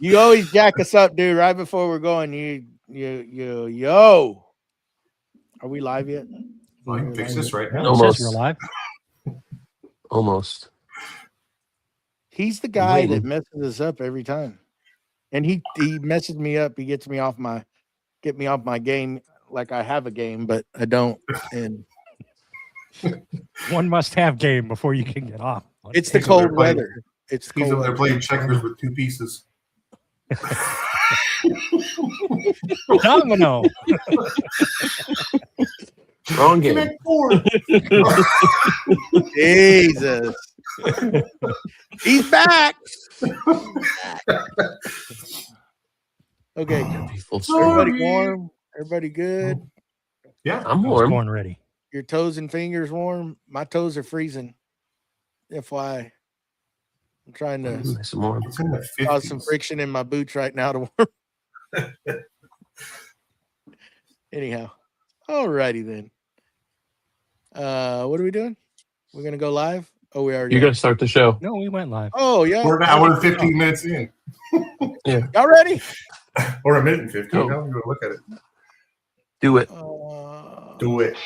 You always jack us up, dude. Right before we're going, yo. Are we live yet? I can fix this right now. Almost. We're live. Almost. He's the guy that messes us up every time, and he messes me up. He gets me off my game, like I have a game, but I don't. And one must-have game before you can get off. It's the cold weather. It's he's over there playing checkers with 2 pieces. Domino. Wrong game. Jesus. He's back. Okay. Everybody warm? Everybody good? Yeah, I'm warm. Born ready. Your toes and fingers warm? My toes are freezing. FYI. I'm trying to cause some friction in my boots right now to warm. Anyhow. Alrighty then. What are we doing? We're gonna go live? Oh, we already. You're gonna start the show. No, we went live. Oh yeah. We're an hour and 15 minutes in. Yeah. Y'all ready? Or a minute and 15. Oh. How are you gonna look at it? Do it. Do it.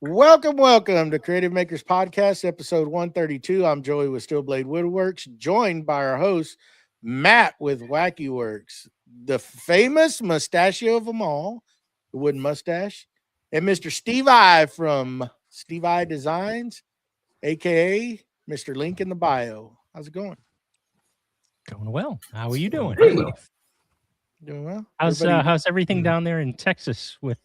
Welcome to Creative Makers Podcast, episode 132. I'm Joey with Steelblade Woodworks, joined by our host, Matt with Wacky Works, the famous mustachio of them all, the wooden mustache, and Mr. Steve I from Steve I Designs, a.k.a. Mr. Link in the bio. How's it going? Going well. How are you doing? Hey. Doing well. How's everything down there in Texas with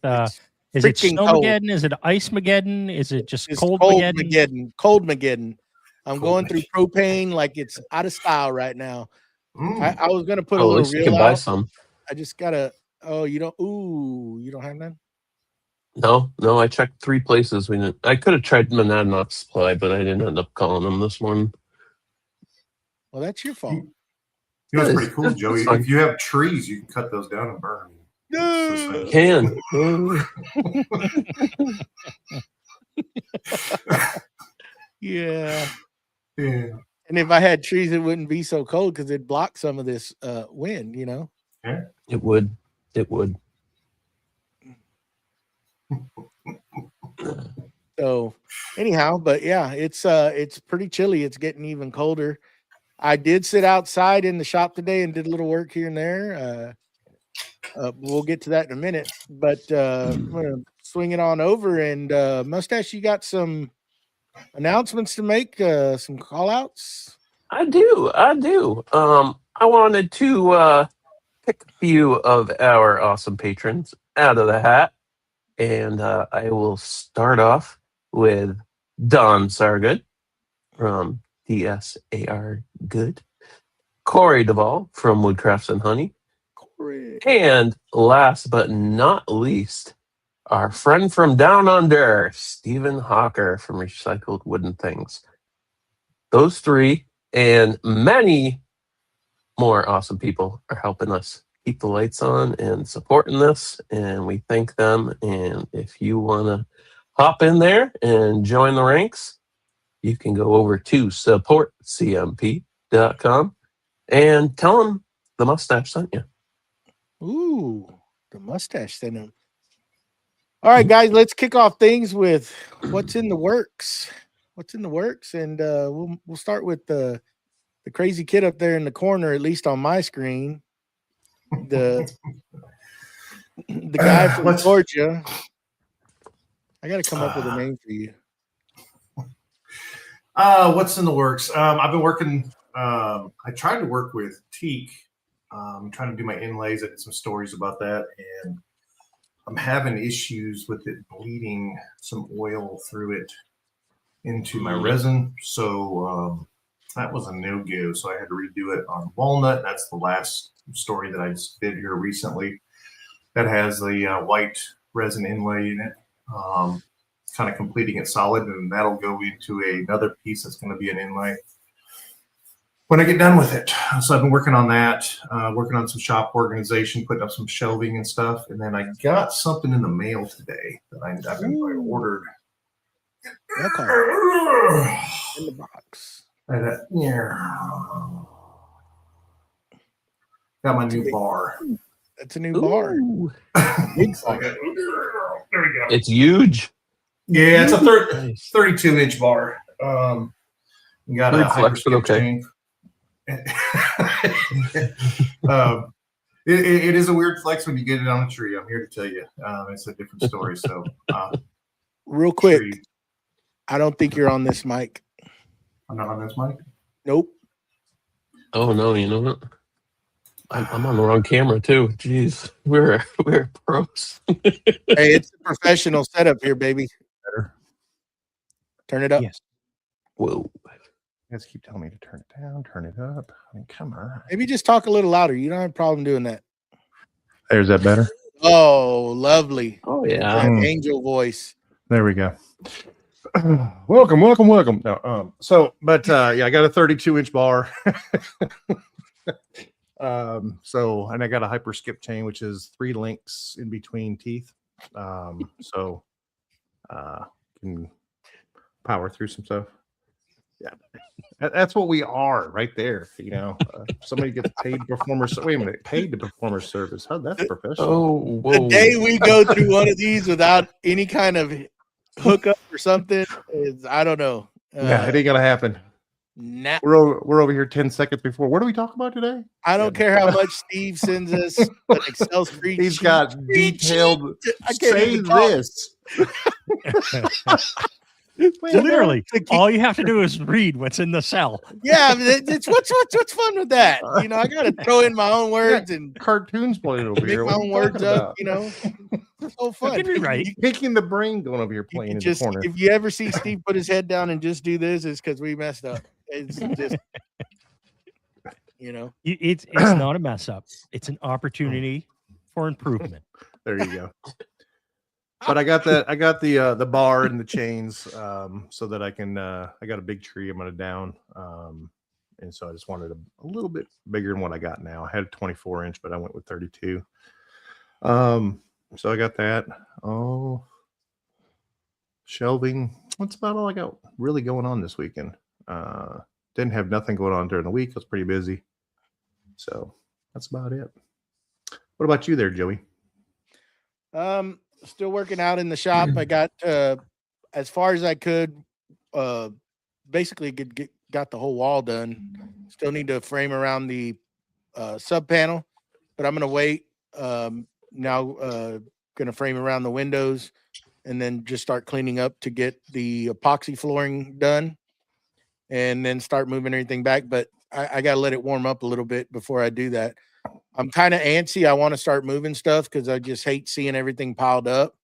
is it Snowmageddon? Is it Ice-mageddon? Is it just Cold-mageddon? Cold-mageddon. I'm going through propane like it's out of style right now. I was gonna put a little reel you can out. buy some. I just gotta. Oh, you don't. Ooh, you don't have none. No. I checked 3 places. I could have tried Monadnock Supply, but I didn't end up calling them this morning. Well, that's your fault. You know, it's pretty cool, Joey. If you have trees, you can cut those down and burn them. You can. Yeah. And if I had trees, it wouldn't be so cold because it'd block some of this wind. You know. Yeah. It would. So, anyhow, but yeah, it's pretty chilly. It's getting even colder. I did sit outside in the shop today and did a little work here and there. We'll get to that in a minute, but I'm gonna swing it on over. And Mustache, you got some announcements to make, some call outs? I do. I wanted to pick a few of our awesome patrons out of the hat, and I will start off with Don Sargood from DSAR Good, Corey Duvall from Woodcrafts and Honey, and last but not least, our friend from down under, Stephen Hawker from Recycled Wooden Things. Those 3 and many more awesome people are helping us keep the lights on and supporting this, and we thank them. And if you want to hop in there and join the ranks, you can go over to supportcmp.com and tell them the Mustache sent you. Ooh, the Mustache sent him. All right, guys, let's kick off things with what's in the works. And we'll start with the crazy kid up there in the corner, at least on my screen. The guy from Georgia. I got to come up with a name for you. What's in the works? I've been working. I tried to work with teak. I'm trying to do my inlays. I did some stories about that, and I'm having issues with it bleeding some oil through it into my resin. So that was a no-go. So I had to redo it on walnut. That's the last story that I just did here recently. That has the white resin inlay in it. Kind of completing it solid, and that'll go into another piece that's going to be an inlay. when I get done with it. So I've been working on that, working on some shop organization, putting up some shelving and stuff. And then I got something in the mail today that I ordered. Okay. In the box. Got my new bar. That's a new bar. Big bar. There we go. It's huge. Yeah, it's a 32-inch bar. You got a hyperskip chain. It is a weird flex when you get it on a tree. I'm here to tell you. It's a different story. So, real quick, I don't think you're on this mic. I'm not on this mic? Nope. Oh, no, you know what? I'm on the wrong camera, too. Jeez, we're pros. Hey, it's a professional setup here, baby. Better. Turn it up. Yes. Whoa. You guys keep telling me to turn it down, turn it up. I mean, come on. Maybe just talk a little louder. You don't have a problem doing that. There's that better? Oh, lovely. Oh, yeah. That angel voice. There we go. Welcome. No, yeah, I got a 32-inch bar. And I got a hyper skip chain, which is 3 links in between teeth. So can power through some stuff. Yeah, that's what we are right there. You know, somebody gets paid to perform wait a minute, paid to perform a service. How that's professional. Oh, whoa. The day we go through one of these without any kind of hookup or something is, I don't know. Yeah, it ain't gonna happen. Nah. We're over here 10 seconds before. What do we talk about today? I don't care how much Steve sends us an Excel spreadsheet. He's got detailed. I can't Say even talk. this. Literally, all you have to do is read what's in the cell. Yeah, it's what's fun with that? You know, I got to throw in my own words and Cartoons playing over make here. my own words up. You know, it's so fun. Right. Picking the brain going over here playing in the corner. If you ever see Steve put his head down and just do this, it's because we messed up. It's just, you know, it's not a mess up. It's an opportunity for improvement. There you go. But I got the bar and the chains so that I can I got a big tree I'm gonna down. And so I just wanted a little bit bigger than what I got now. I had a 24-inch, but I went with 32. So I got that. Oh, shelving. That's about all I got really going on this weekend. Didn't have nothing going on during the week. I was pretty busy. So that's about it. What about you there, Joey? Still working out in the shop. I got as far as I could. Basically, got the whole wall done. Still need to frame around the sub panel, but I'm gonna wait. Now, gonna frame around the windows, and then just start cleaning up to get the epoxy flooring done, and then start moving everything back. But I gotta let it warm up a little bit before I do that. I'm kind of antsy. I want to start moving stuff because I just hate seeing everything piled up.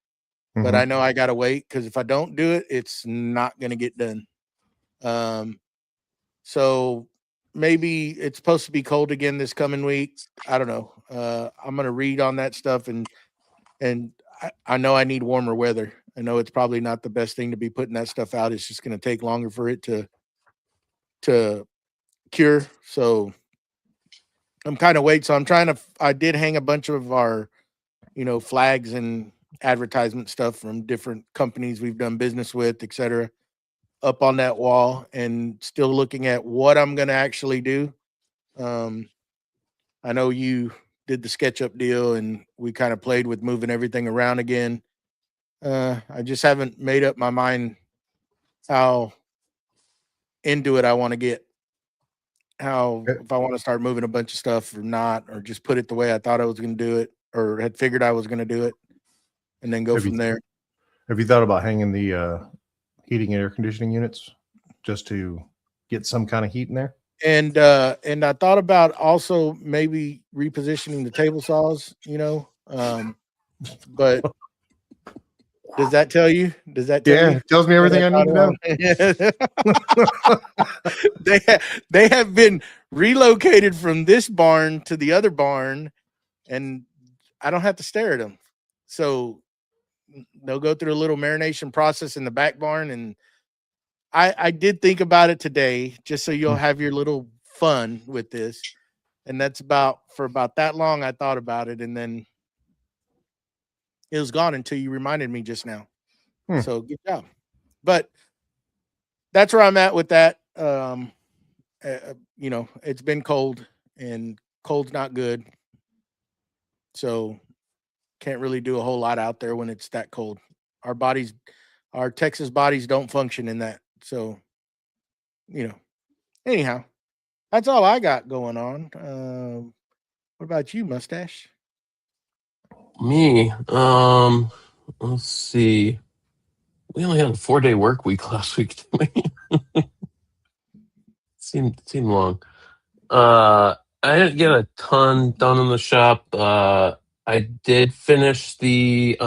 Mm-hmm. But I know I got to wait because if I don't do it, it's not going to get done. So maybe it's supposed to be cold again this coming week. I don't know. I'm going to read on that stuff. And I know I need warmer weather. I know it's probably not the best thing to be putting that stuff out. It's just going to take longer for it to cure. So I'm kind of waiting. So I did hang a bunch of our, flags and advertisement stuff from different companies we've done business with, etc., up on that wall, and still looking at what I'm going to actually do. I know you did the SketchUp deal and we kind of played with moving everything around again. I just haven't made up my mind how into it I want to get. If I want to start moving a bunch of stuff or not, or just put it the way I thought I was going to do it, or had figured I was going to do it, and then go from there. Have you thought about hanging the heating and air conditioning units just to get some kind of heat in there? And I thought about also maybe repositioning the table saws, but does that tell you? Does that tell you? It tells me everything I need to know. They have been relocated from this barn to the other barn, and I don't have to stare at them. So they'll go through a little marination process in the back barn. And I did think about it today, just so you'll have your little fun with this. And that's for about that long. I thought about it, and then it was gone until you reminded me just now. So good job. But that's where I'm at with that. You know, it's been cold, and cold's not good. So can't really do a whole lot out there when it's that cold. Our Texas bodies don't function in that. So, you know, anyhow, that's all I got going on. What about you, Mustache? Me, let's see. We only had a 4-day work week last week, didn't we? seemed long. I didn't get a ton done in the shop. I did finish the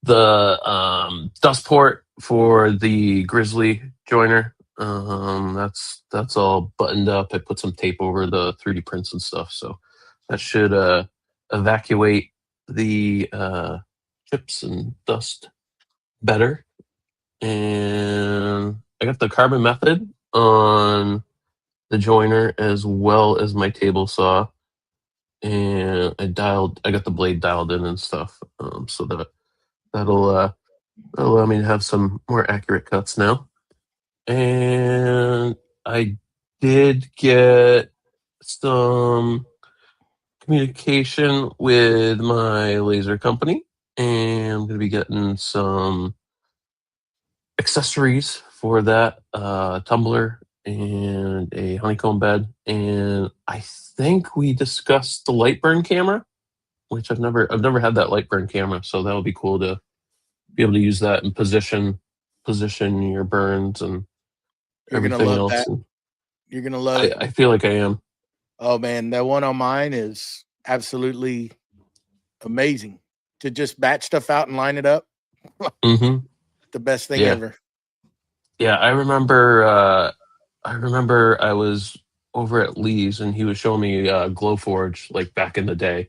dust port for the Grizzly joiner. That's all buttoned up. I put some tape over the 3D prints and stuff, so that should evacuate the chips and dust better. And I got the carbon method on the joiner as well as my table saw, and I got the blade dialed in and stuff, so that'll allow me to have some more accurate cuts now. And I did get some communication with my laser company, and I'm going to be getting some accessories for that, tumbler and a honeycomb bed. And I think we discussed the light burn camera, which I've never had that light burn camera, so that'll be cool to be able to use that and position your burns and everything else. That. You're gonna love it. I feel like I am. Oh man, that one on mine is absolutely amazing. To just batch stuff out and line it up. Mm-hmm. The best thing ever. Yeah, I remember I was over at Lee's and he was showing me Glowforge like back in the day,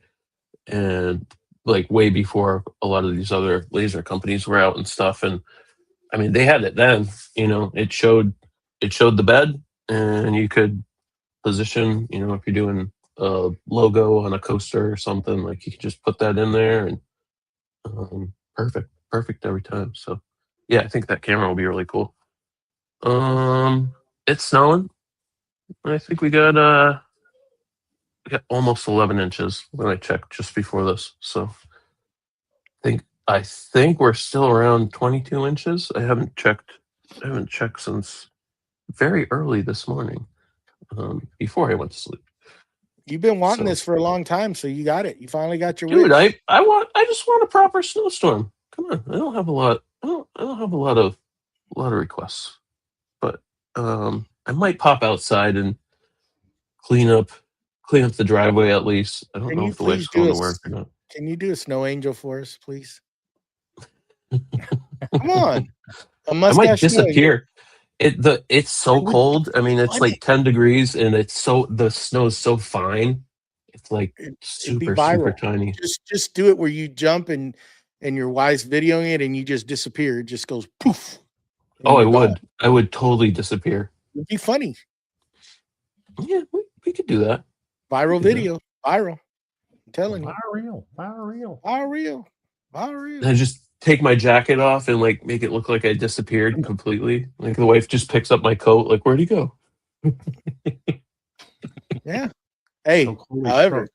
and like way before a lot of these other laser companies were out and stuff. And I mean, they had it then. You know, it showed the bed, and you could position. You know, if you're doing a logo on a coaster or something, like you could just put that in there, and perfect every time. So yeah, I think that camera will be really cool. It's snowing. I think we got almost 11 inches when I checked just before this. So I think we're still around 22 inches. I haven't checked since very early this morning, before I went to sleep. You've been wanting this for a long time, so you got it. You finally got your dude. wish. I just want a proper snowstorm. Come on, I don't have a lot. I don't have a lot of requests, but I might pop outside and clean up the driveway at least. I don't know if the wife's going to work or not. Can you do a snow angel for us, please? Come on. I might disappear. It's so cold. I mean, it's like 10 degrees, and the snow is so fine. It's like super tiny. Just do it where you jump and your wife's videoing it, and you just disappear. It just goes poof. Oh, I would totally disappear. It'd be funny. Yeah, we could do that. Viral video. Viral. I'm telling you. Viral. I just take my jacket off and like make it look like I disappeared completely. Like the wife just picks up my coat, like, where'd he go? Yeah. Hey, however,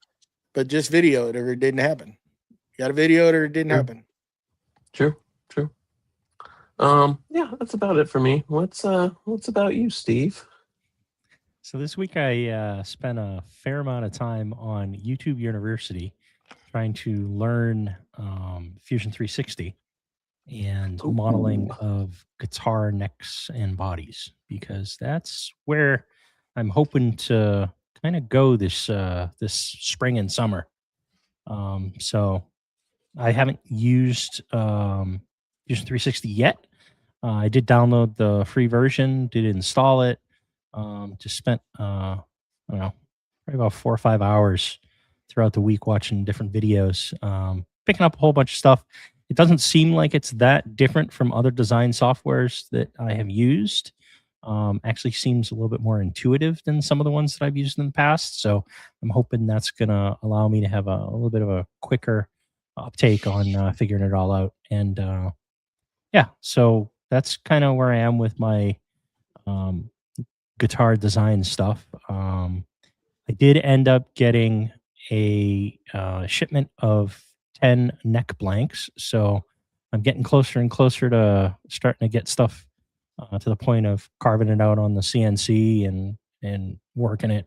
but just video it or it didn't happen. You got to video it or it didn't happen. True. Yeah, that's about it for me. What's about you, Steve? So this week I spent a fair amount of time on YouTube University trying to learn Fusion 360 and modeling of guitar necks and bodies, because that's where I'm hoping to kind of go this spring and summer. So I haven't used Fusion 360 yet. I did download the free version, did install it. Just spent I don't know, probably about 4 or 5 hours throughout the week watching different videos, picking up a whole bunch of stuff. It doesn't seem like it's that different from other design softwares that I have used, actually seems a little bit more intuitive than some of the ones that I've used in the past. So I'm hoping that's going to allow me to have a little bit of a quicker uptake on figuring it all out. And yeah, so that's kind of where I am with my um, guitar design stuff. I did end up getting a shipment of 10 neck blanks. So I'm getting closer and closer to starting to get stuff to the point of carving it out on the CNC and working it,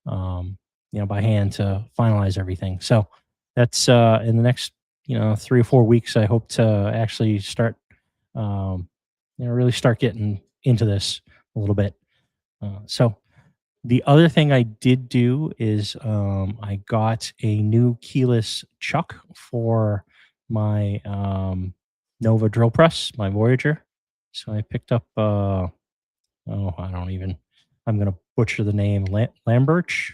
by hand to finalize everything. So that's in the next 3 or 4 weeks. I hope to actually start, really start getting into this a little bit. So the other thing I did do is I got a new keyless chuck for my Nova drill press, my Voyager. So I picked up, I'm going to butcher the name, Lamberch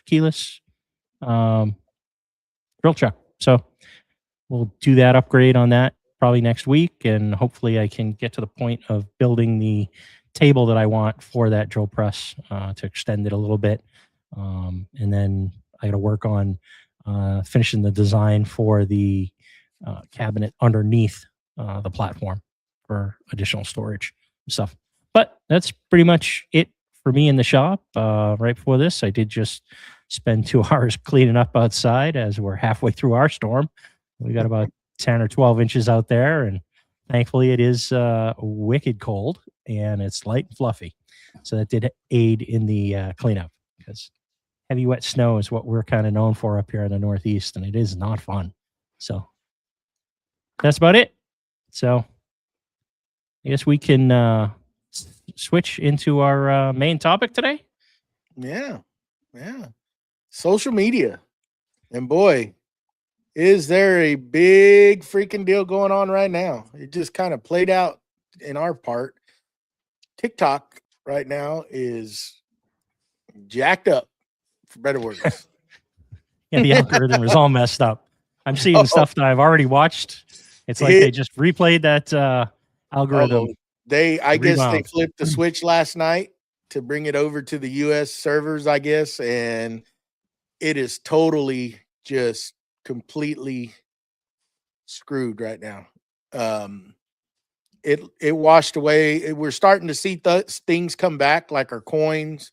keyless drill chuck. So we'll do that upgrade on that probably next week, and hopefully I can get to the point of building the table that I want for that drill press to extend it a little bit. And then I got to work on finishing the design for the cabinet underneath the platform for additional storage and stuff. But that's pretty much it for me in the shop. Right before this, I did just spend 2 hours cleaning up outside as we're halfway through our storm. We got about 10 or 12 inches out there, and thankfully it is wicked cold and it's light and fluffy. So that did aid in the cleanup, because heavy wet snow is what we're kind of known for up here in the Northeast, and it is not fun. So that's about it. So I guess we can switch into our main topic today. Yeah. Social media. And boy, is there a big freaking deal going on right now. It just kind of played out in our part. TikTok right now is jacked up, for better words. Yeah, the algorithm is all messed up. I'm seeing stuff that I've already watched. It's like they just replayed that algorithm. I guess they flipped the switch last night to bring it over to the US servers, I guess, and it is totally just completely screwed right now. It washed away. We're starting to see things come back, like our coins.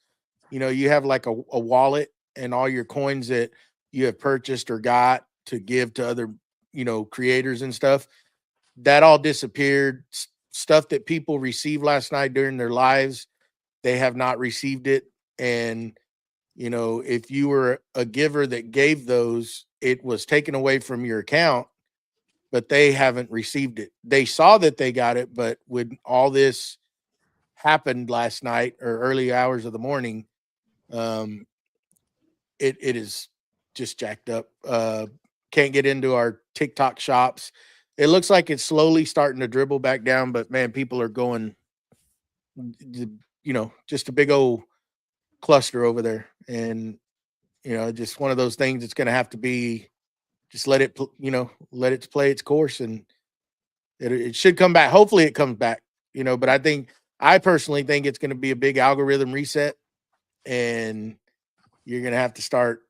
You have like a wallet and all your coins that you have purchased or got to give to other creators and stuff, that all disappeared. Stuff that people received last night during their lives, they have not received it. And if you were a giver that gave those, it was taken away from your account, but they haven't received it. They saw that they got it, but when all this happened last night or early hours of the morning, it is just jacked up. Can't get into our TikTok shops. It looks like it's slowly starting to dribble back down, but man, people are going, just a big old cluster over there. And, just one of those things that's going to have to be, just let it play its course, and it should come back. Hopefully it comes back, but I personally think it's going to be a big algorithm reset, and you're going to have to start,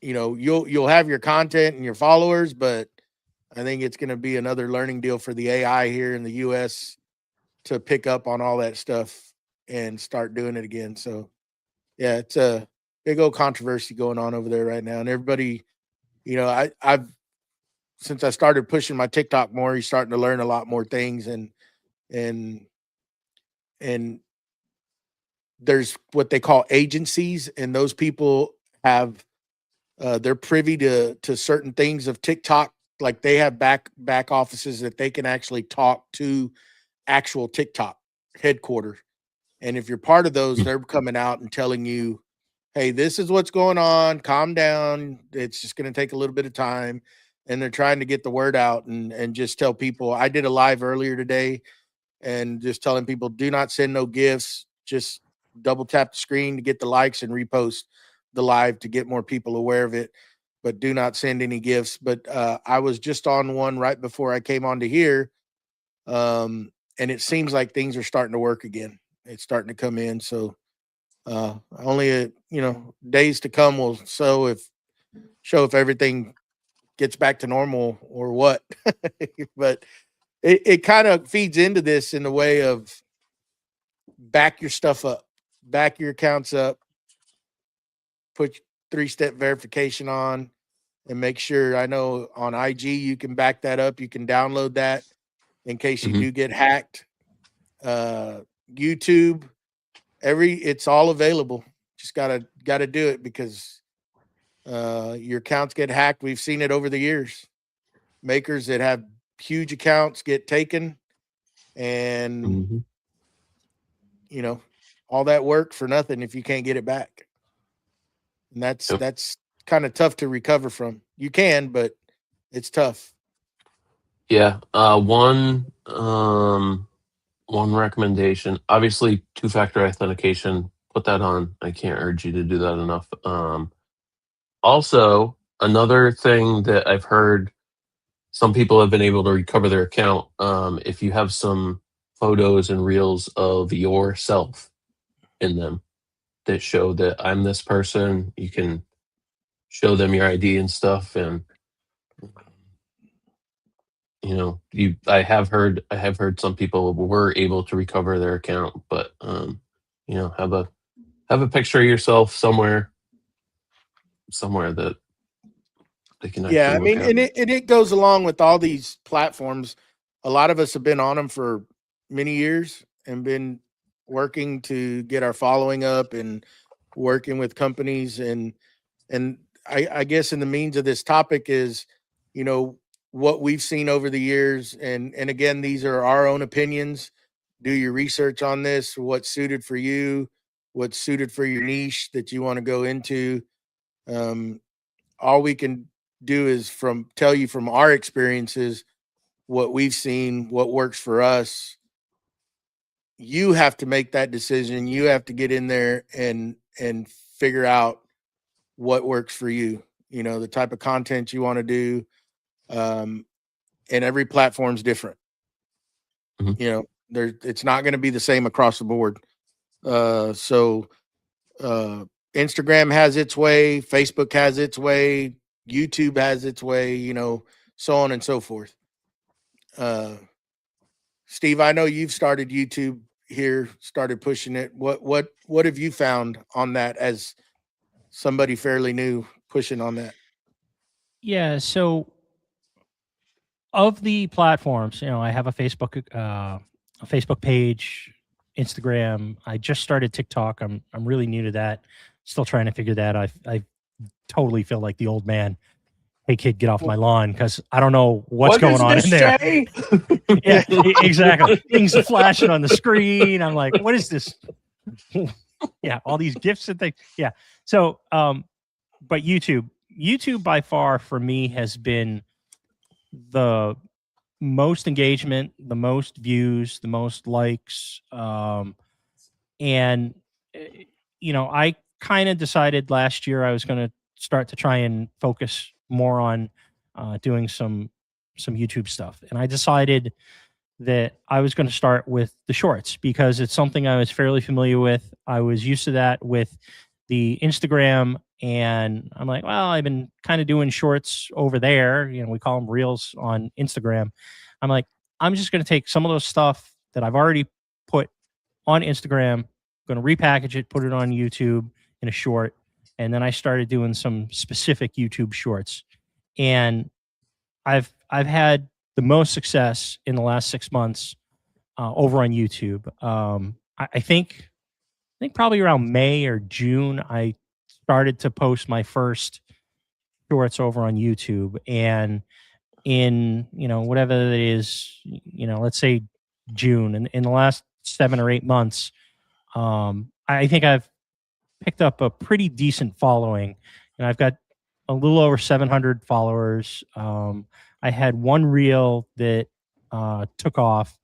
you'll have your content and your followers, but I think it's going to be another learning deal for the AI here in the US to pick up on all that stuff and start doing it again. So yeah, it's a big old controversy going on over there right now. And everybody, I've since I started pushing my TikTok more, you're starting to learn a lot more things, and there's what they call agencies, and those people have they're privy to certain things of TikTok. Like they have back offices that they can actually talk to actual TikTok headquarters. And if you're part of those, they're coming out and telling you, hey, this is what's going on. Calm down. It's just going to take a little bit of time. And they're trying to get the word out and just tell people. I did a live earlier today and just telling people, do not send no gifts. Just double tap the screen to get the likes and repost the live to get more people aware of it. But do not send any gifts. But I was just on one right before I came on to here. And it seems like things are starting to work again. It's starting to come in. So only days to come will show if everything gets back to normal or what. But it kind of feeds into this in the way of back your stuff up, back your accounts up, put 3-step verification on, and make sure. I know on IG you can back that up. You can download that in case you do get hacked. YouTube, it's all available. Just gotta do it, because your accounts get hacked. We've seen it over the years. Makers that have huge accounts get taken, and all that work for nothing if you can't get it back. And that's kind of tough to recover from. You can, but it's tough. Yeah. One recommendation, obviously 2-factor authentication, put that on. I can't urge you to do that enough. Also, another thing that I've heard, some people have been able to recover their account. If you have some photos and reels of yourself in them that show that I'm this person, you can show them your ID and stuff. And I have heard some people were able to recover their account, but have a picture of yourself somewhere that they can actually I mean, look at. and it goes along with all these platforms. A lot of us have been on them for many years and been working to get our following up and working with companies. And I guess in the means of this topic is, what we've seen over the years. And again, these are our own opinions. Do your research on this, what's suited for you, what's suited for your niche that you want to go into. All we can do is tell you from our experiences what we've seen, what works for us. You have to make that decision. You have to get in there and figure out what works for you. The type of content you want to do. And every platform's different. It's not going to be the same across the board. So Instagram has its way, Facebook has its way, YouTube has its way, so on and so forth. Steve, I know you've started YouTube here, started pushing it. What have you found on that as somebody fairly new pushing on that? Yeah, so of the platforms, I have a Facebook page, Instagram. I just started TikTok. I'm really new to that. Still trying to figure that. I totally feel like the old man. Hey kid, get off my lawn, because I don't know what's going on in there. Yeah, exactly. Things are flashing on the screen. I'm like, what is this? Yeah, all these gifts and things. Yeah. So, but YouTube by far for me has been the most engagement, the most views, the most likes. And I kind of decided last year I was going to start to try and focus more on doing some YouTube stuff. And I decided that I was going to start with the shorts, because it's something I was fairly familiar with. I was used to that with the Instagram, and I'm like, well, I've been kind of doing shorts over there. We call them reels on Instagram. I'm like, I'm just going to take some of those stuff that I've already put on Instagram, going to repackage it, put it on YouTube in a short. And then I started doing some specific YouTube shorts, and I've had the most success in the last 6 months over on YouTube. I think probably around May or June, I started to post my first shorts over on YouTube, and in whatever it is, let's say June, and in the last 7 or 8 months, I think I've picked up a pretty decent following, and I've got a little over 700 followers. I had one reel that took off,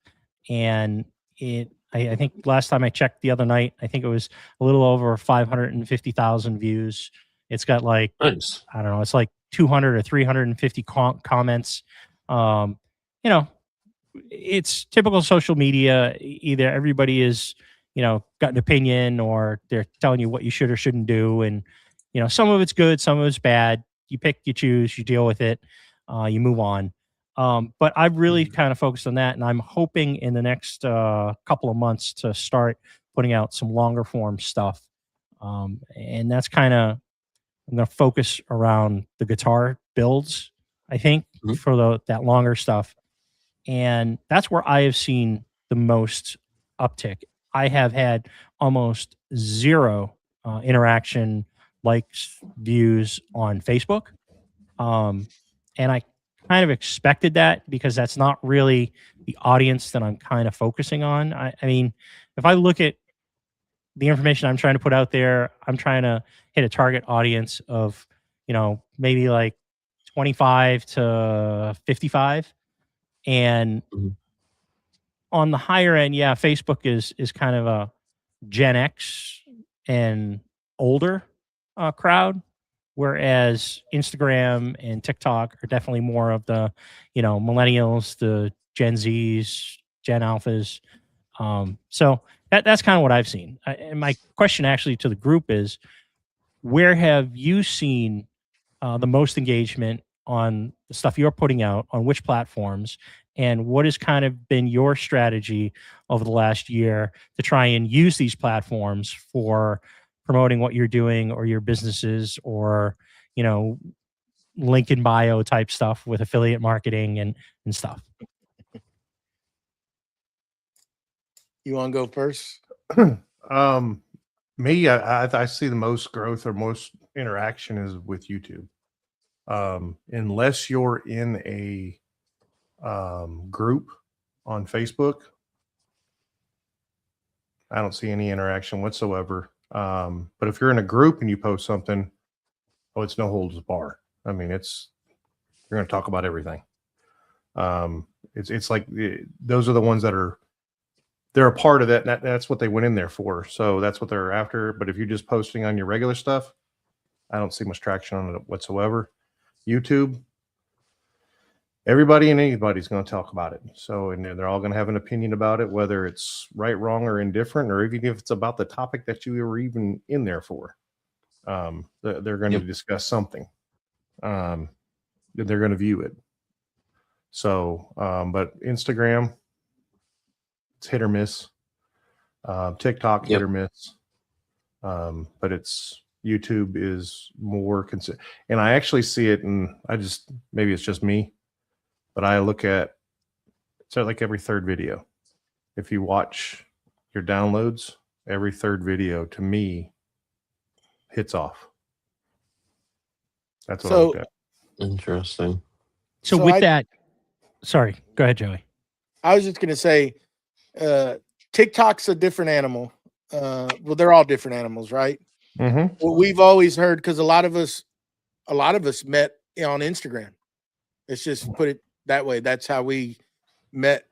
and I think last time I checked the other night, I think it was a little over 550,000 views. It's got like, Nice. I don't know, it's like 200 or 350 comments. it's typical social media. Either everybody is, got an opinion, or they're telling you what you should or shouldn't do. And, some of it's good, some of it's bad. You pick, you choose, you deal with it, you move on. But I've really kind of focused on that. And I'm hoping in the next couple of months to start putting out some longer form stuff. And that's kind of, I'm going to focus around the guitar builds, I think, Mhm. for that longer stuff. And that's where I have seen the most uptick. I have had almost zero interaction, likes, views on Facebook. And I kind of expected that because that's not really the audience that I'm kind of focusing on. I mean, if I look at the information I'm trying to put out there, I'm trying to hit a target audience of, maybe like 25 to 55. And Mhm. on the higher end, yeah, Facebook is kind of a Gen X and older crowd, whereas Instagram and TikTok are definitely more of the, millennials, the Gen Zs, Gen Alphas. So that's kind of what I've seen. And my question actually to the group is, where have you seen the most engagement on the stuff you're putting out, on which platforms, and what has kind of been your strategy over the last year to try and use these platforms for promoting what you're doing or your businesses, or, link in bio type stuff with affiliate marketing and stuff? You want to go first? Me, I see the most growth or most interaction is with YouTube. Unless you're in a group on Facebook, I don't see any interaction whatsoever. But if you're in a group and you post something, it's no holds bar. I mean, you're going to talk about everything. It's like those are the ones that they're a part of that. That's what they went in there for. So that's what they're after. But if you're just posting on your regular stuff, I don't see much traction on it whatsoever. YouTube, everybody and anybody's going to talk about it. So, and they're all going to have an opinion about it, whether it's right, wrong, or indifferent, or even if it's about the topic that you were even in there for. They're going to discuss something. They're going to view it. So, but Instagram, it's hit or miss. TikTok, hit or miss. But YouTube is more consistent. And I actually see it, and maybe it's just me, but I look at it's like every third video. If you watch your downloads, every third video to me hits off. That's what I look at. Interesting. So with that, sorry, go ahead, Joey. I was just going to say, TikTok's a different animal. Well, they're all different animals, right? Mm-hmm. Well, we've always heard, because a lot of us met on Instagram. Let's just put it that way. That's how we met.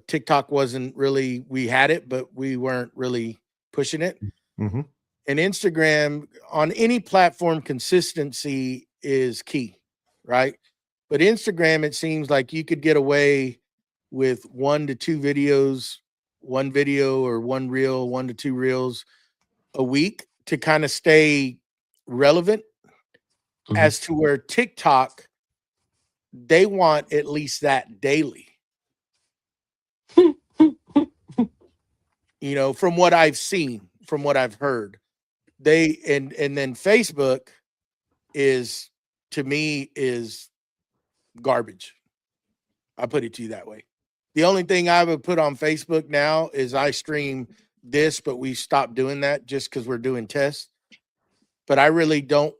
TikTok wasn't really, we had it, but we weren't really pushing it. Mm-hmm. And Instagram, on any platform, consistency is key, right? But Instagram, it seems like you could get away with 1 to 2 videos, one video or one reel, 1 to 2 reels a week to kind of stay relevant. Mhm. As to where TikTok, they want at least that daily. From what I've seen, from what I've heard, and then Facebook is, to me, is garbage. I put it to you that way. The only thing I would put on Facebook now is I stream this, but we stopped doing that just because we're doing tests. But I really don't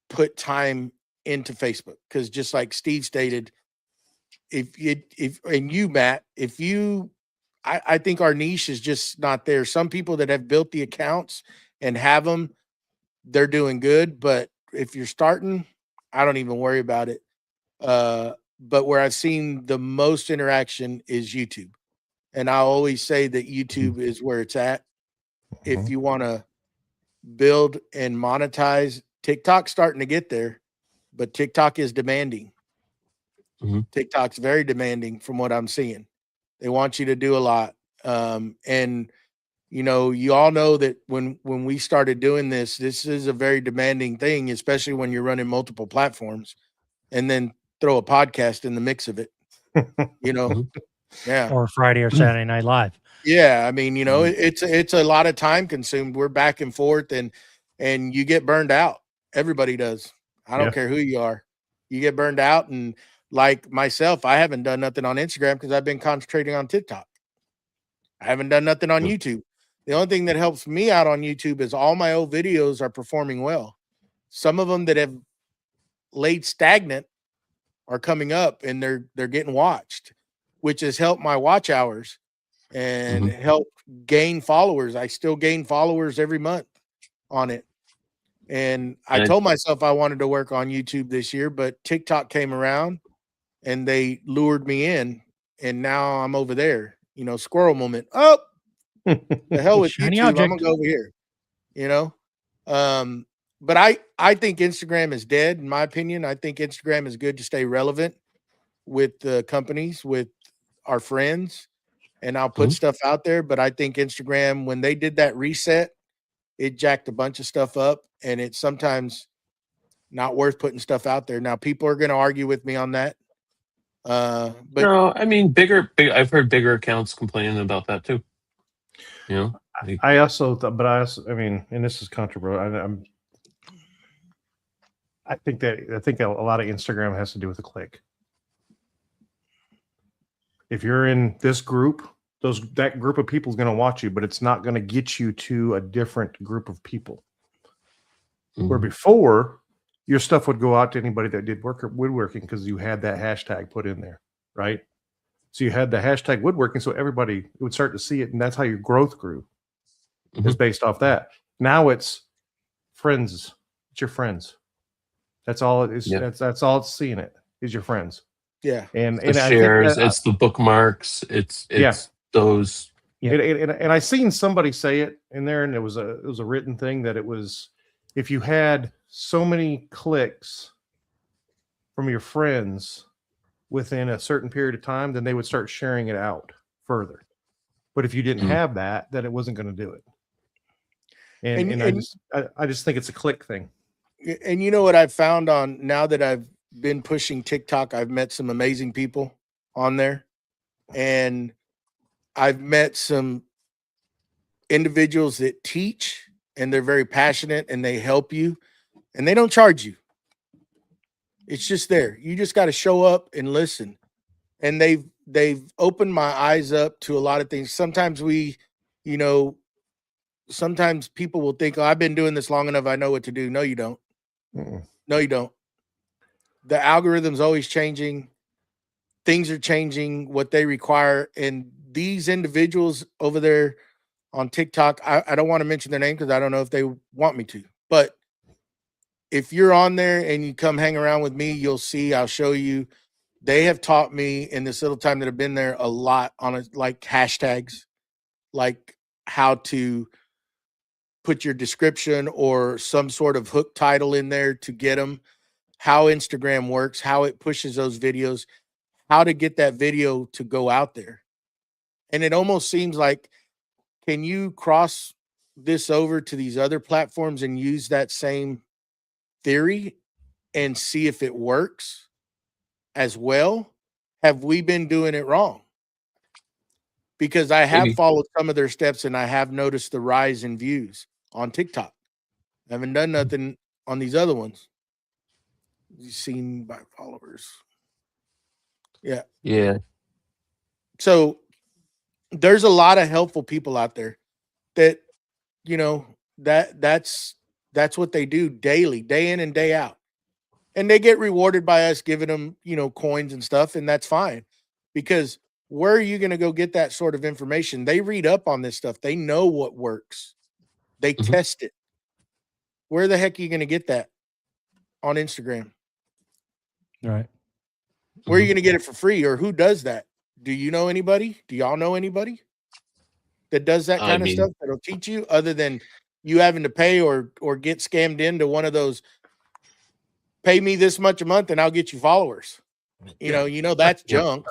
put time into Facebook, because just like Steve stated, and you, Matt, I think our niche is just not there. Some people that have built the accounts and have them, they're doing good. But if you're starting, I don't even worry about it. But where I've seen the most interaction is YouTube. And I always say that YouTube is where it's at. If you want to build and monetize, TikTok's starting to get there, but TikTok is demanding. TikTok's very demanding from what I'm seeing. They want you to do a lot. And you all know that when we started doing this is a very demanding thing, especially when you're running multiple platforms and then throw a podcast in the mix of it. Yeah. Or Friday or Saturday Night Live. Yeah, I mean, it's a lot of time consumed. We're back and forth, and you get burned out. Everybody does. I don't care who you are. You get burned out, and like myself, I haven't done nothing on Instagram because I've been concentrating on TikTok. I haven't done nothing on YouTube. The only thing that helps me out on YouTube is all my old videos are performing well. Some of them that have laid stagnant are coming up, and they're getting watched, which has helped my watch hours and help gain followers. I still gain followers every month on it. And I told myself I wanted to work on YouTube this year, but TikTok came around and they lured me in, and now I'm over there. Squirrel moment. Oh, the hell with Shiny YouTube. object. I'm gonna go over here. But I think Instagram is dead, in my opinion. I think Instagram is good to stay relevant with the companies, with our friends, and I'll put stuff out there. But I think Instagram, when they did that reset, it jacked a bunch of stuff up, and it's sometimes not worth putting stuff out there. Now, people are going to argue with me on that. But no, I mean, big, I've heard bigger accounts complaining about that too. I also thought, I mean, and this is controversial. I think a lot of Instagram has to do with the click. If you're in this group, that group of people is going to watch you, but it's not going to get you to a different group of people. Where before, your stuff would go out to anybody that did woodworking because you had that hashtag put in there, right? So you had the hashtag woodworking, so everybody would start to see it, and that's how your growth grew. Is based off that. Now it's friends. It's your friends. That's all it is. Yeah. That's all it's seeing it is your friends. Yeah. And the shares, it's the bookmarks, it's those. Yeah. And I seen somebody say it in there, and it was a written thing that it was, if you had so many clicks from your friends within a certain period of time, then they would start sharing it out further. But if you didn't have that, then it wasn't going to do it. And I just think it's a click thing. And you know what I've found on, now that I've been pushing TikTok, I've met some amazing people on there, and I've met some individuals that teach, and they're very passionate, and they help you, and they don't charge you. It's just there. You just got to show up and listen. And they've opened my eyes up to a lot of things. Sometimes sometimes people will think, oh, I've been doing this long enough, I know what to do. No, you don't. No, you don't. The algorithm's always changing. Things are changing, what they require. And these individuals over there on TikTok, I don't want to mention their name because I don't know if they want me to. But if you're on there and you come hang around with me, you'll see, I'll show you. They have taught me in this little time that I've been there a lot on like hashtags, like how to put your description or some sort of hook title in there to get them, how Instagram works, how it pushes those videos, how to get that video to go out there. And it almost seems like, can you cross this over to these other platforms and use that same theory and see if it works as well? Have we been doing it wrong? Because I have followed some of their steps, and I have noticed the rise in views on TikTok. I haven't done nothing on these other ones. You've seen by followers. Yeah. Yeah. So there's a lot of helpful people out there that, that's what they do daily, day in and day out. And they get rewarded by us giving them, coins and stuff. And that's fine, because where are you going to go get that sort of information? They read up on this stuff. They know what works. They test it. Where the heck are you going to get that? On Instagram. Right. Where are you going to get it for free, or who does that? Do you know anybody? Do y'all know anybody that does that kind of stuff that'll teach you, other than you having to pay or get scammed into one of those, pay me this much a month and I'll get you followers? You know that's junk.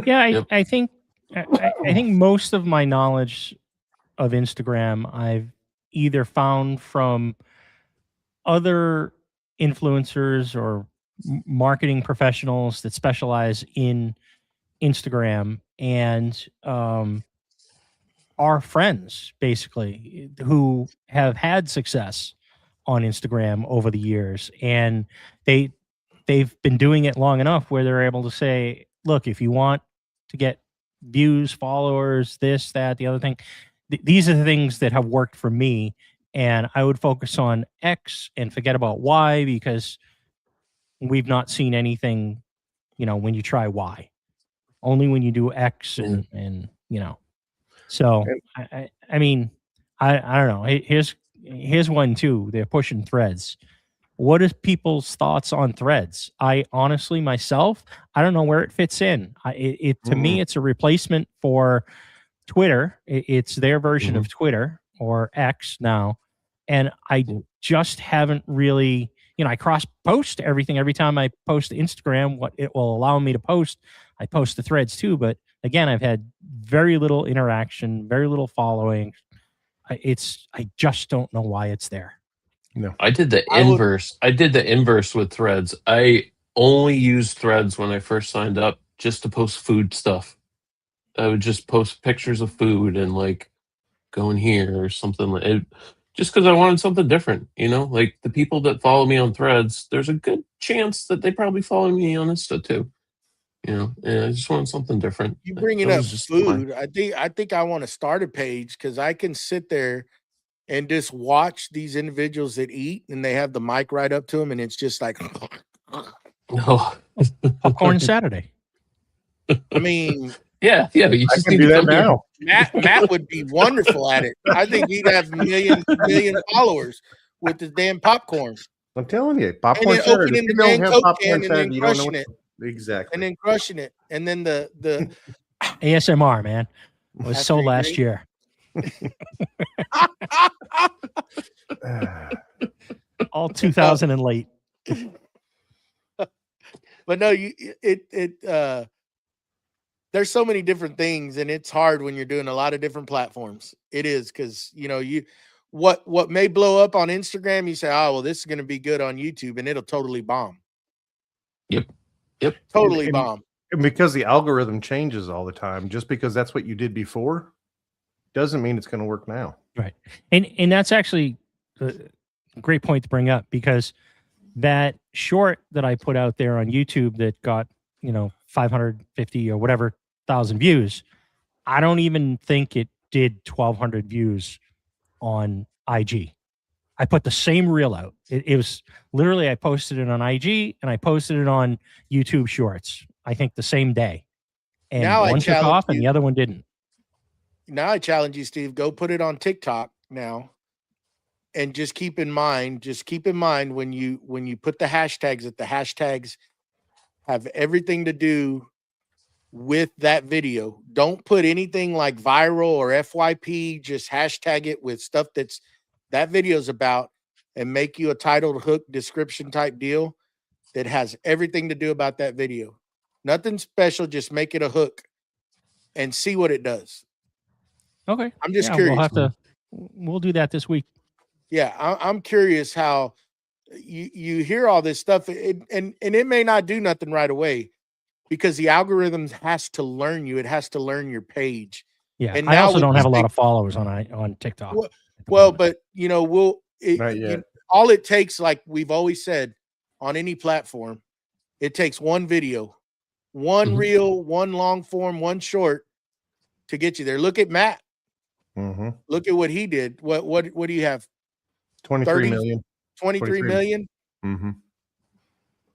Yeah, Yep. I think I think most of my knowledge of Instagram I've either found from other influencers or marketing professionals that specialize in Instagram, and our friends basically who have had success on Instagram over the years, and they've been doing it long enough where they're able to say, look, if you want to get views, followers, this, that, the other thing, these are the things that have worked for me, and I would focus on X and forget about Y because we've not seen anything, when you try Y. Only when you do X and So I mean, I don't know. Here's one too. They're pushing Threads. What is people's thoughts on Threads? I honestly myself, I don't know where it fits in. To me, it's a replacement for Twitter. It's their version of Twitter or X now, and I just haven't really. I cross post everything every time I post to Instagram. What it will allow me to post, I post the Threads too. But again, I've had very little interaction, very little following. I just don't know why it's there. No, I did the inverse. I did the inverse with Threads. I only used Threads when I first signed up just to post food stuff. I would just post pictures of food and like going here or something like it, just because I wanted something different. Like the people that follow me on Threads, there's a good chance that they probably follow me on Insta too. And I just wanted something different. You bringing That up was just food? I think I want to start a page because I can sit there and just watch these individuals that eat, and they have the mic right up to them, and it's just like, No. Popcorn Saturday. I mean, Yeah. You I just can need do to that come here. now. Matt would be wonderful at it. I think he'd have million followers with the damn popcorn. I'm telling you, And popcorn then Saturday. opening If you the don't dang have Coke popcorn can and then Saturday, you don't know crushing it. exactly. And then crushing it. And then the ASMR, man. It was so After you last drink. year. All 2000 and late. But no, there's so many different things, and it's hard when you're doing a lot of different platforms. It is because what may blow up on Instagram, you say, oh well, this is going to be good on YouTube, and it'll totally bomb. Yep. Totally bomb. And because the algorithm changes all the time, just because that's what you did before, doesn't mean it's going to work now. Right. And that's actually a great point to bring up, because that short that I put out there on YouTube that got, 550 or whatever thousand views, I don't even think it did 1,200 views on IG. I put the same reel out. It was literally, I posted it on IG and I posted it on YouTube Shorts, I think the same day. And Now I one took challenge off and you. the other one didn't. Now I challenge you, Steve, go put it on TikTok now. And just keep in mind when you put the hashtags, that the hashtags have everything to do with that video. Don't put anything like viral or FYP, just hashtag it with stuff that video's about, and make you a titled hook description type deal that has everything to do about that video. Nothing special, just make it a hook and see what it does. Okay. I'm just curious. We'll do that this week. Yeah, I'm curious how you hear all this stuff, and it may not do nothing right away, because the algorithms has to learn you. It has to learn your page. Yeah, And I now also with don't these have a lot big- of followers on TikTok. Well, but Not yet. all it takes, like we've always said, on any platform, it takes one video, one reel, one long form, one short to get you there. Look at Matt. Mm-hmm. Look at what he did. What do you have? 23 30? million. 23 million? Mm-hmm.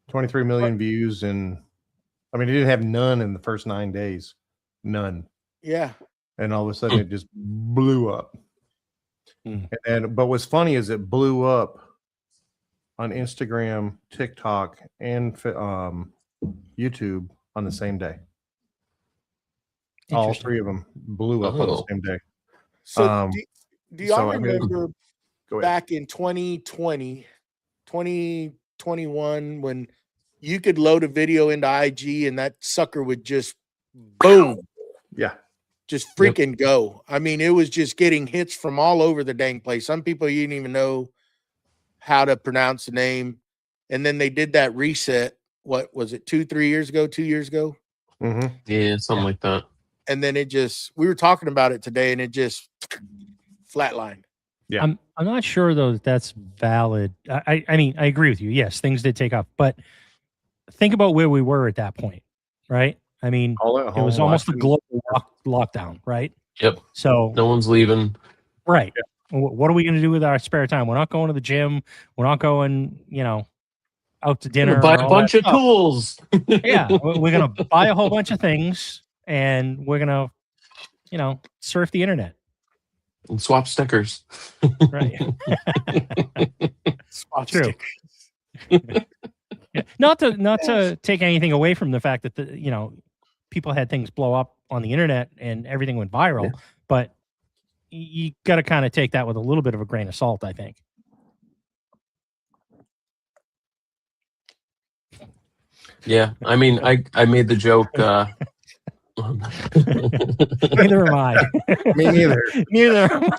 23 million views, and I mean, it didn't have none in the first 9 days. None. Yeah. And all of a sudden it just blew up. But what's funny is it blew up on Instagram, TikTok, and YouTube on the same day. All three of them blew up on the same day. So do y'all so, I mean, remember go ahead. back in 2020, 2021, when you could load a video into IG and that sucker would just boom, Yeah. just freaking go. I mean, it was just getting hits from all over the dang place. Some people you didn't even know how to pronounce the name. And then they did that reset. What was it, 2 years ago? Mm-hmm. Yeah, something like that. And then it just, we were talking about it today and it just flatlined. Yeah. I'm not sure though that that's valid. I mean, I agree with you. Yes, things did take off, but think about where we were at that point, right? I mean, All at it was home almost a watching- global lockdown, right? Yep. So No one's leaving. right. What are we going to do with our spare time? We're not going to the gym. We're not going, you know, out to dinner. Buy and a all bunch that of stuff. tools. Yeah, we're going to buy a whole bunch of things, and we're going to, you know, surf the internet. And swap stickers. Right. Spot True. stickers. Yeah. Not to take anything away from the fact that you know, people had things blow up on the internet and everything went viral, but you got to kind of take that with a little bit of a grain of salt, I think. Yeah, I mean, I made the joke. Neither am I. Me neither. Neither am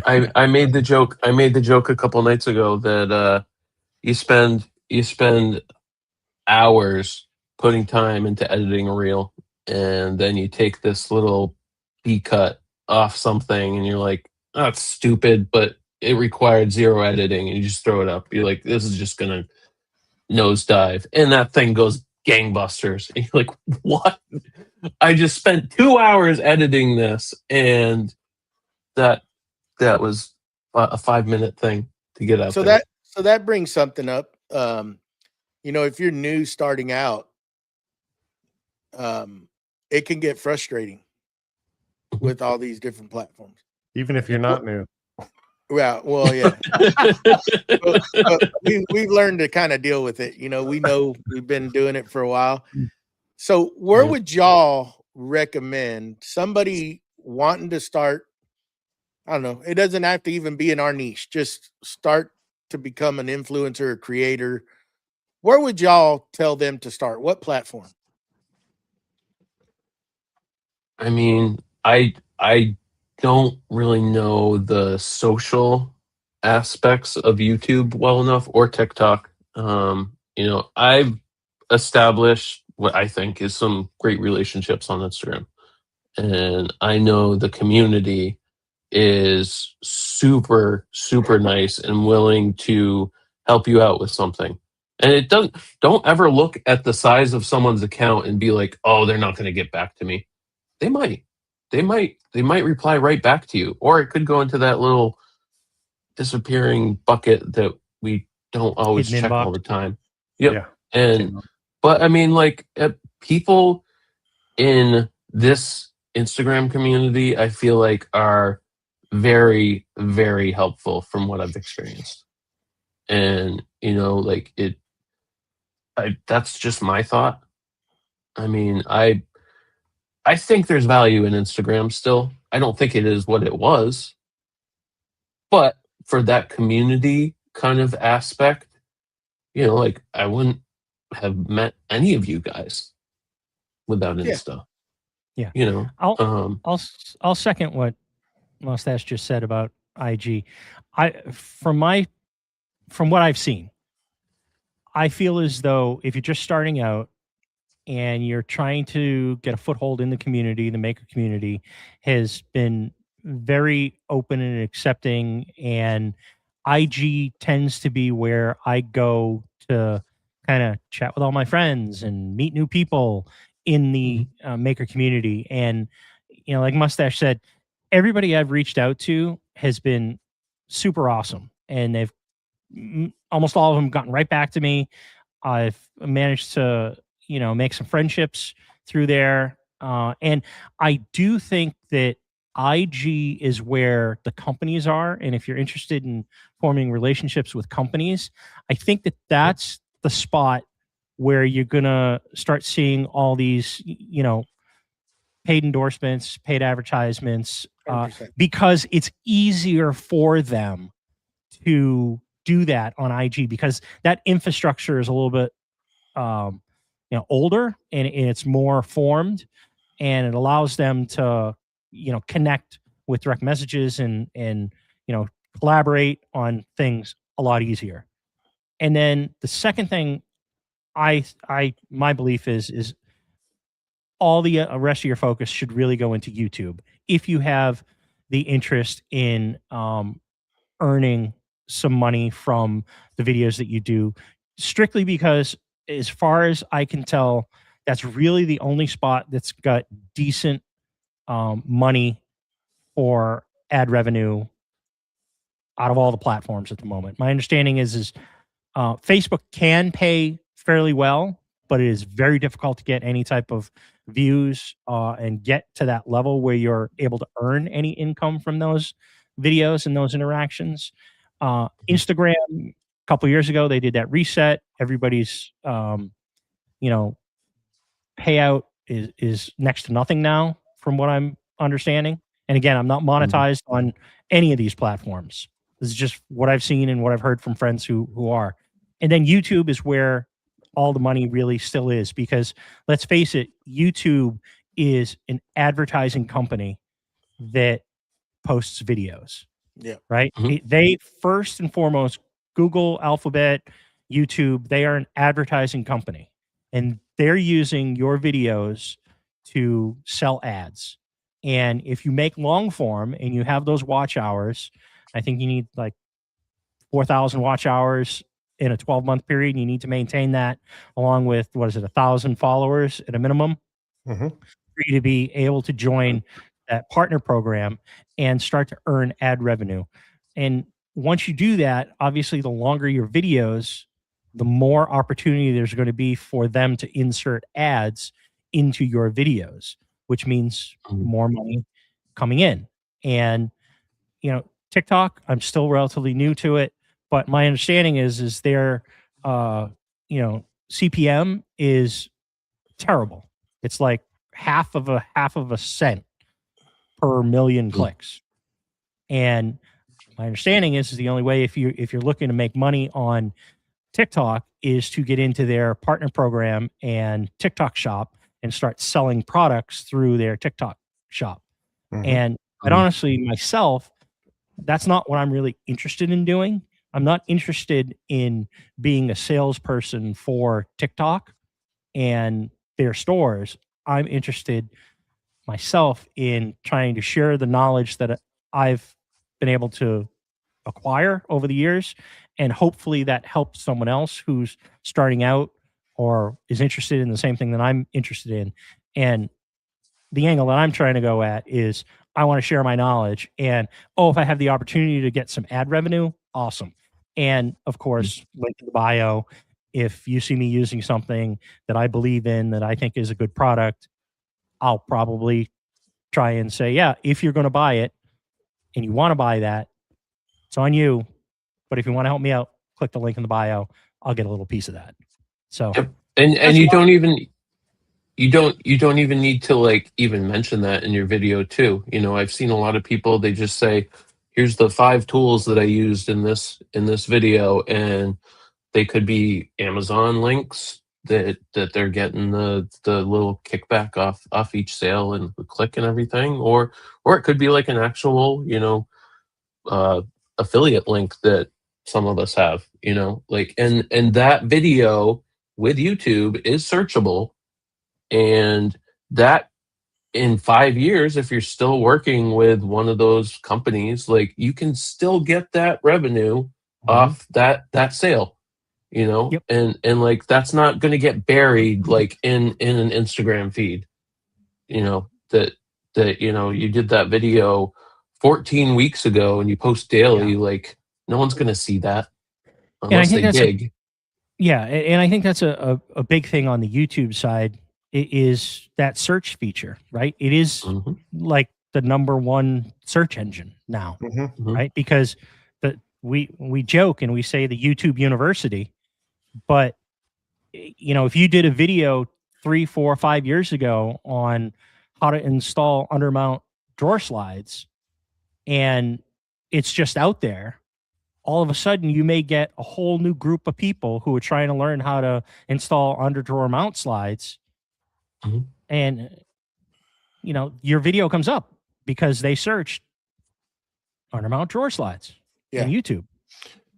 I. I made the joke. I made the joke a couple nights ago that you spend hours putting time into editing a reel, and then you take this little B cut off something, and you're like, "Oh, it's stupid," but it required zero editing, and you just throw it up. You're like, "This is just gonna nosedive," and that thing goes gangbusters. And you're like, "What? I just spent 2 hours editing this, and that was a 5-minute thing to get out So there." that brings something up. You know, if you're new starting out, it can get frustrating with all these different platforms. Even if you're not new. Well, yeah. But we've learned to kind of deal with it. You know we've been doing it for a while. So where would y'all recommend somebody wanting to start? I don't know. It doesn't have to even be in our niche. Just start to become an influencer or creator. Where would y'all tell them to start? What platform? I mean, I don't really know the social aspects of YouTube well enough, or TikTok. You know, I've established what I think is some great relationships on Instagram, and I know the community is super nice and willing to help you out with something. And it don't ever look at the size of someone's account and be like, "Oh, they're not going to get back to me." They might reply right back to you, or it could go into that little disappearing bucket that we don't always Hidden check all inbox. the time. Yep. Yeah. And but I mean, like, people in this Instagram community, I feel like, are very helpful from what I've experienced. And you know, like, that's just my thought. I mean, I think there's value in Instagram still. I don't think it is what it was. But for that community kind of aspect, you know, like, I wouldn't have met any of you guys without Insta. Yeah. You know, I'll second what Mustache just said about IG. From what I've seen, I feel as though if you're just starting out and you're trying to get a foothold in the community, the maker community has been very open and accepting, and IG tends to be where I go to kind of chat with all my friends and meet new people in the maker community. And, you know, like Mustache said, everybody I've reached out to has been super awesome, and they've almost all of them gotten right back to me. I've managed to, you know, make some friendships through there. And I do think that IG is where the companies are. And if you're interested in forming relationships with companies, I think that that's the spot where you're going to start seeing all these, you know, paid endorsements, paid advertisements, 100%. because it's easier for them to do that on IG because that infrastructure is a little bit older and it's more formed, and it allows them to connect with direct messages and collaborate on things a lot easier. And then the second thing my belief is all the rest of your focus should really go into YouTube if you have the interest in earning some money from the videos that you do, strictly because as far as I can tell, that's really the only spot that's got decent money for ad revenue out of all the platforms at the moment. My understanding is Facebook can pay fairly well, but it is very difficult to get any type of views and get to that level where you're able to earn any income from those videos and those interactions. Instagram, a couple years ago, they did that reset. Everybody's payout is next to nothing now, from what I'm understanding. And again, I'm not monetized on any of these platforms. This is just what I've seen and what I've heard from friends who are. And then YouTube is where all the money really still is, because let's face it, YouTube is an advertising company that posts videos. Yeah. Right. They first and foremost, Google, Alphabet, YouTube, they are an advertising company, and they're using your videos to sell ads. And if you make long form and you have those watch hours, I think you need like 4,000 watch hours in a 12-month period. And you need to maintain that along with, 1,000 followers at a minimum for you to be able to join that partner program and start to earn ad revenue. And once you do that, obviously the longer your videos, the more opportunity there's going to be for them to insert ads into your videos, which means more money coming in. And, TikTok, I'm still relatively new to it, but my understanding is their, CPM is terrible. It's like half of a cent per million clicks. And my understanding is the only way if you're looking to make money on TikTok is to get into their partner program and TikTok shop and start selling products through their TikTok shop. And quite honestly, myself, that's not what I'm really interested in doing. I'm not interested in being a salesperson for TikTok and their stores. I'm interested myself in trying to share the knowledge that I've been able to acquire over the years, and hopefully that helps someone else who's starting out or is interested in the same thing that I'm interested in. And the angle that I'm trying to go at is I want to share my knowledge, and if I have the opportunity to get some ad revenue, awesome. And of course, link in the bio. If you see me using something that I believe in, that I think is a good product, I'll probably try and say, yeah, if you're going to buy it and you want to buy that, it's on you. But if you want to help me out, click the link in the bio. I'll get a little piece of that. So, and you don't even need to even mention that in your video too. I've seen a lot of people, they just say, here's the 5 tools that I used in this video, and they could be Amazon links that they're getting the little kickback off each sale and the click and everything, or it could be like an actual affiliate link that some of us have, and that video with YouTube is searchable, and that in 5 years, if you're still working with one of those companies, you can still get that revenue off that sale, and that's not going to get buried in an Instagram feed, that you did that video 14 weeks ago and you post daily, no one's going to see that unless they dig. And I think that's a big thing on the YouTube side is that search feature, right? It is like the number 1 search engine now, right? Because we joke and we say the YouTube University, but if you did a video 3, 4, 5 years ago on how to install undermount drawer slides, and it's just out there, all of a sudden you may get a whole new group of people who are trying to learn how to install under drawer mount slides. Mhm. And, you know, your video comes up because they searched under mount drawer slides Yeah. in YouTube.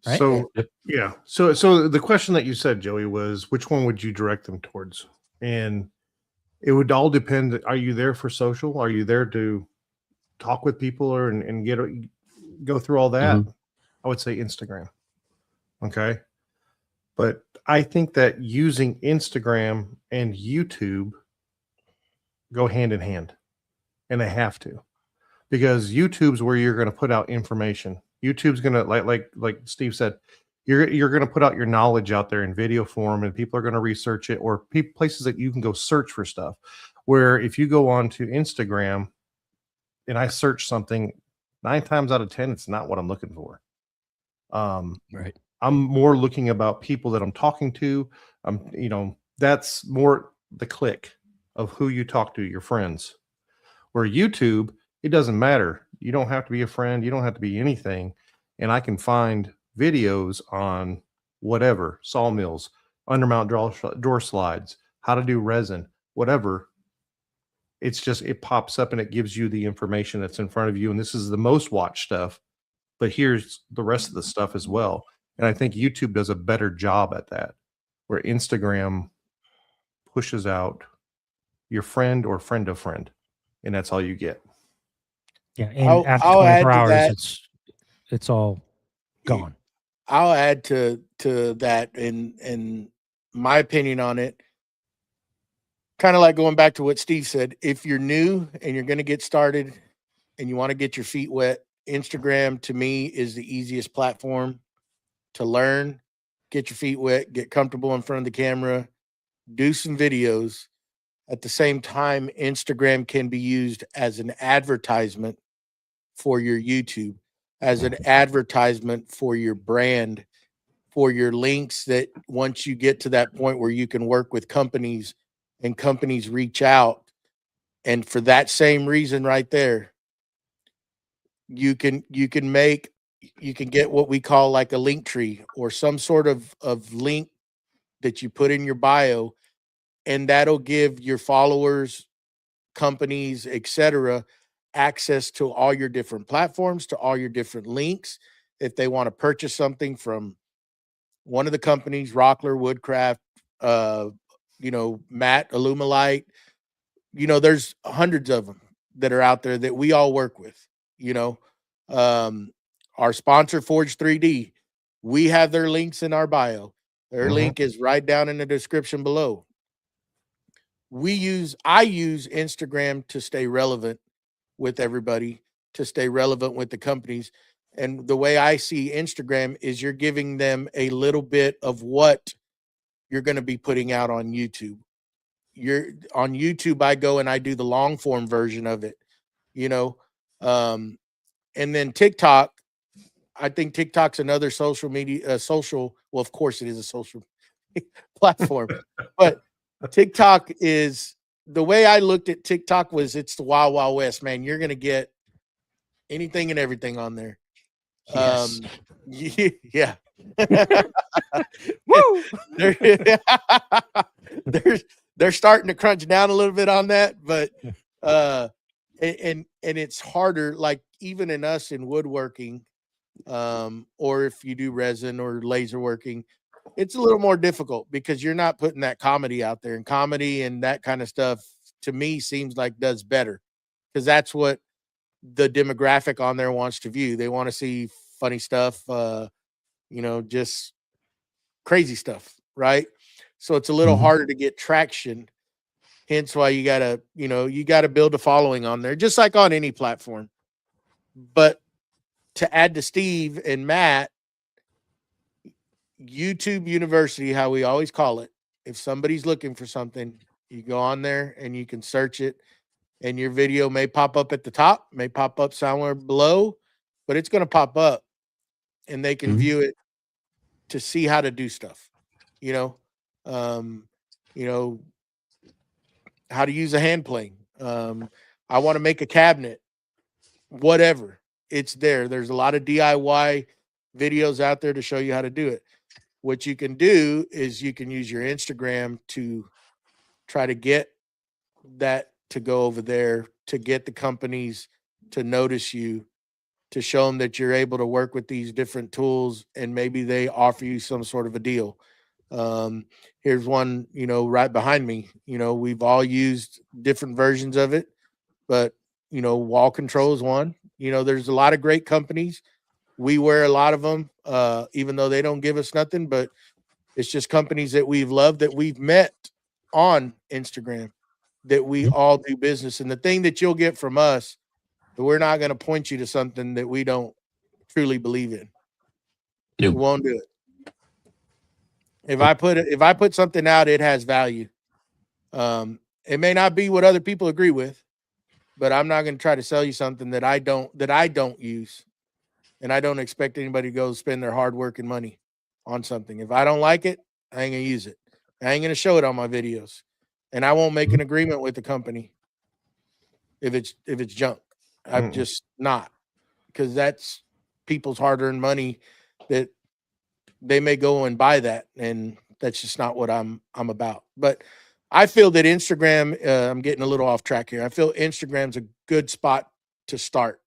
Right? So Yep. yeah. So the question that you said, Joey, was which one would you direct them towards? And it would all depend. Are you there for social? Are you there to talk with people or and go through all that? Mhm. I would say Instagram. Okay. But I think that using Instagram and YouTube go hand in hand, and they have to, because YouTube's where you're going to put out information. YouTube's going to like Steve said, you're going to put out your knowledge out there in video form, and people are going to research it, or places that you can go search for stuff. Where if you go on to Instagram and I search something, 9 times out of 10, it's not what I'm looking for. Right. I'm more looking about people that I'm talking to. That's more the click of who you talk to, your friends. Where YouTube, it doesn't matter. You don't have to be a friend. You don't have to be anything. And I can find videos on whatever, sawmills, undermount drawer slides, how to do resin, whatever. It's just, it pops up and it gives you the information that's in front of you. And this is the most watched stuff, but here's the rest of the stuff as well. And I think YouTube does a better job at that, where Instagram pushes out your friend or friend of friend, and that's all you get. Yeah. And after I'll add 24 to hours, that. it's all gone. I'll add to that in my opinion on it. Kind of like going back to what Steve said. If you're new and you're going to get started and you want to get your feet wet, Instagram to me is the easiest platform to learn, get your feet wet, get comfortable in front of the camera, do some videos. At the same time, Instagram can be used as an advertisement for your YouTube, as an advertisement for your brand, for your links, that once you get to that point where you can work with companies and companies reach out. And for that same reason right there, you can get what we call like a link tree or some sort of link that you put in your bio, and that'll give your followers, companies, etc., access to all your different platforms, to all your different links. If they want to purchase something from one of the companies, Rockler, Woodcraft, Matt, Alumilite, there's hundreds of them that are out there that we all work with. Our sponsor, Forge 3D, we have their links in our bio. Their link is right down in the description below. I use Instagram to stay relevant with everybody, to stay relevant with the companies. And the way I see Instagram is you're giving them a little bit of what you're going to be putting out on YouTube. On YouTube, I go and I do the long form version of it, and then TikTok. I think TikTok's another social media, well, of course it is a social platform, but TikTok is, the way I looked at TikTok was, it's the Wild Wild West, man. You're going to get anything and everything on there. Yes. Yeah. Woo! They're starting to crunch down a little bit on that, but and it's harder, like even in us in woodworking, or if you do resin or laser working, it's a little more difficult because you're not putting that comedy out there, and comedy and that kind of stuff to me seems like does better, because that's what the demographic on there wants to view. They want to see funny stuff, just crazy stuff, right? So it's a little harder to get traction. Hence why you gotta build a following on there, just like on any platform. But to add to Steve and Matt, YouTube University, how we always call it, if somebody's looking for something, you go on there and you can search it, and your video may pop up at the top, may pop up somewhere below, but it's going to pop up, and they can view it to see how to do stuff, how to use a hand plane. I want to make a cabinet, whatever. It's there. There's a lot of DIY videos out there to show you how to do it. What you can do is you can use your Instagram to try to get that to go over there, to get the companies to notice you, to show them that you're able to work with these different tools, and maybe they offer you some sort of a deal. Here's one, right behind me. We've all used different versions of it, but wall control is one. There's a lot of great companies. We wear a lot of them, even though they don't give us nothing, but it's just companies that we've loved, that we've met on Instagram, that we all do business. And the thing that you'll get from us, that we're not going to point you to something that we don't truly believe in. Nope. We won't do it. If I put something out, it has value. It may not be what other people agree with, but I'm not going to try to sell you something that I don't use. And I don't expect anybody to go spend their hard work and money on something. If I don't like it, I ain't going to use it. I ain't going to show it on my videos. And I won't make an agreement with the company if it's junk. I'm just not, because that's people's hard-earned money that they may go and buy that, and that's just not what I'm about. But I feel that Instagram, I'm getting a little off track here. I feel Instagram's a good spot to start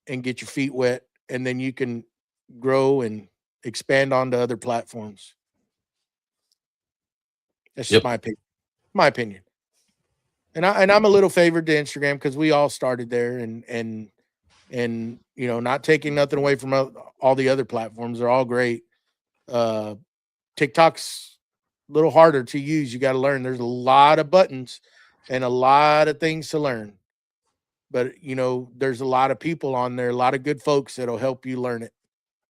and get your feet wet, and then you can grow and expand onto other platforms. That's just my opinion. My opinion. And I'm a little favored to Instagram because we all started there, and not taking nothing away from all the other platforms. They're all great. TikTok's a little harder to use. You got to learn. There's a lot of buttons and a lot of things to learn. But, there's a lot of people on there, a lot of good folks that'll help you learn it.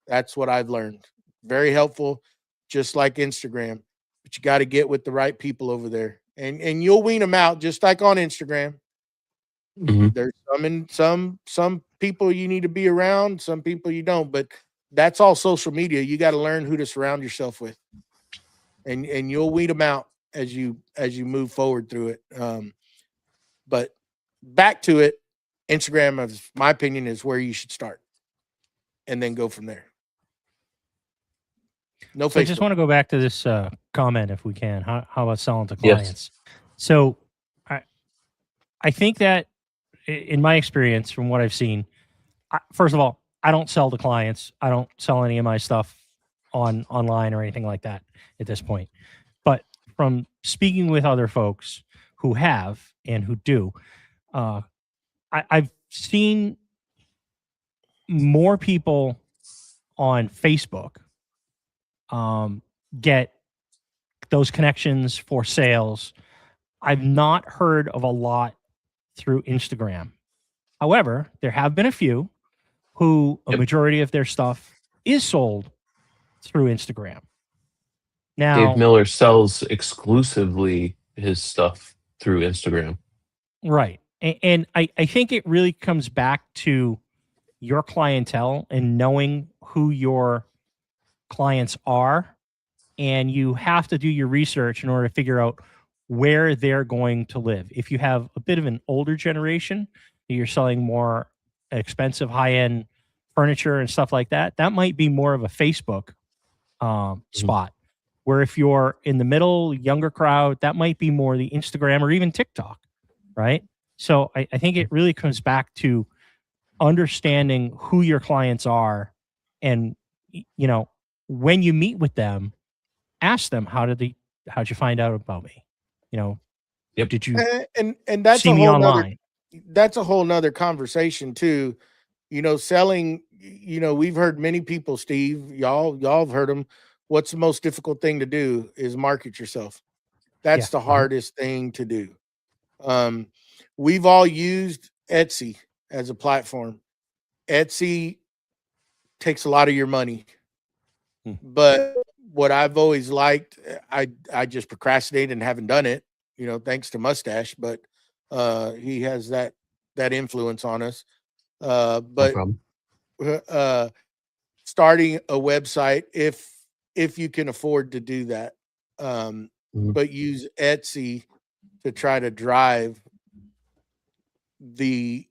That's what I've learned. Very helpful, just like Instagram. But you got to get with the right people over there. And you'll wean them out, just like on Instagram. There's some people you need to be around, some people you don't. But that's all social media. You got to learn who to surround yourself with. And you'll weed them out as you move forward through it. But back to it, Instagram, is my opinion, is where you should start, and then go from there. No, so I just want to go back to this comment, if we can. How about selling to clients? Yes. So I think that, in my experience, from what I've seen, first of all, I don't sell to clients. I don't sell any of my stuff online or anything like that at this point. But from speaking with other folks who have and who do, I've seen more people on Facebook get those connections for sales. I've not heard of a lot through Instagram. However, there have been a few who a majority of their stuff is sold through Instagram. Now, Dave Miller sells exclusively his stuff through Instagram. Right. And I think it really comes back to your clientele and knowing who your clients are. And you have to do your research in order to figure out where they're going to live. If you have a bit of an older generation, you're selling more expensive high-end furniture and stuff like that, that might be more of a Facebook spot. Where if you're in the middle, younger crowd, that might be more the Instagram or even TikTok, right? So I think it really comes back to understanding who your clients are, and when you meet with them, ask them, how'd you find out about me? Did you and that's see me online? That's a whole nother conversation too. Selling, we've heard many people, Steve, y'all have heard them. What's the most difficult thing to do is market yourself. That's the hardest thing to do. We've all used Etsy as a platform. Etsy takes a lot of your money, but what I've always liked, I just procrastinated and haven't done it, thanks to Mustache, but he has that influence on us. But starting a website, if you can afford to do that, but use Etsy to try to drive the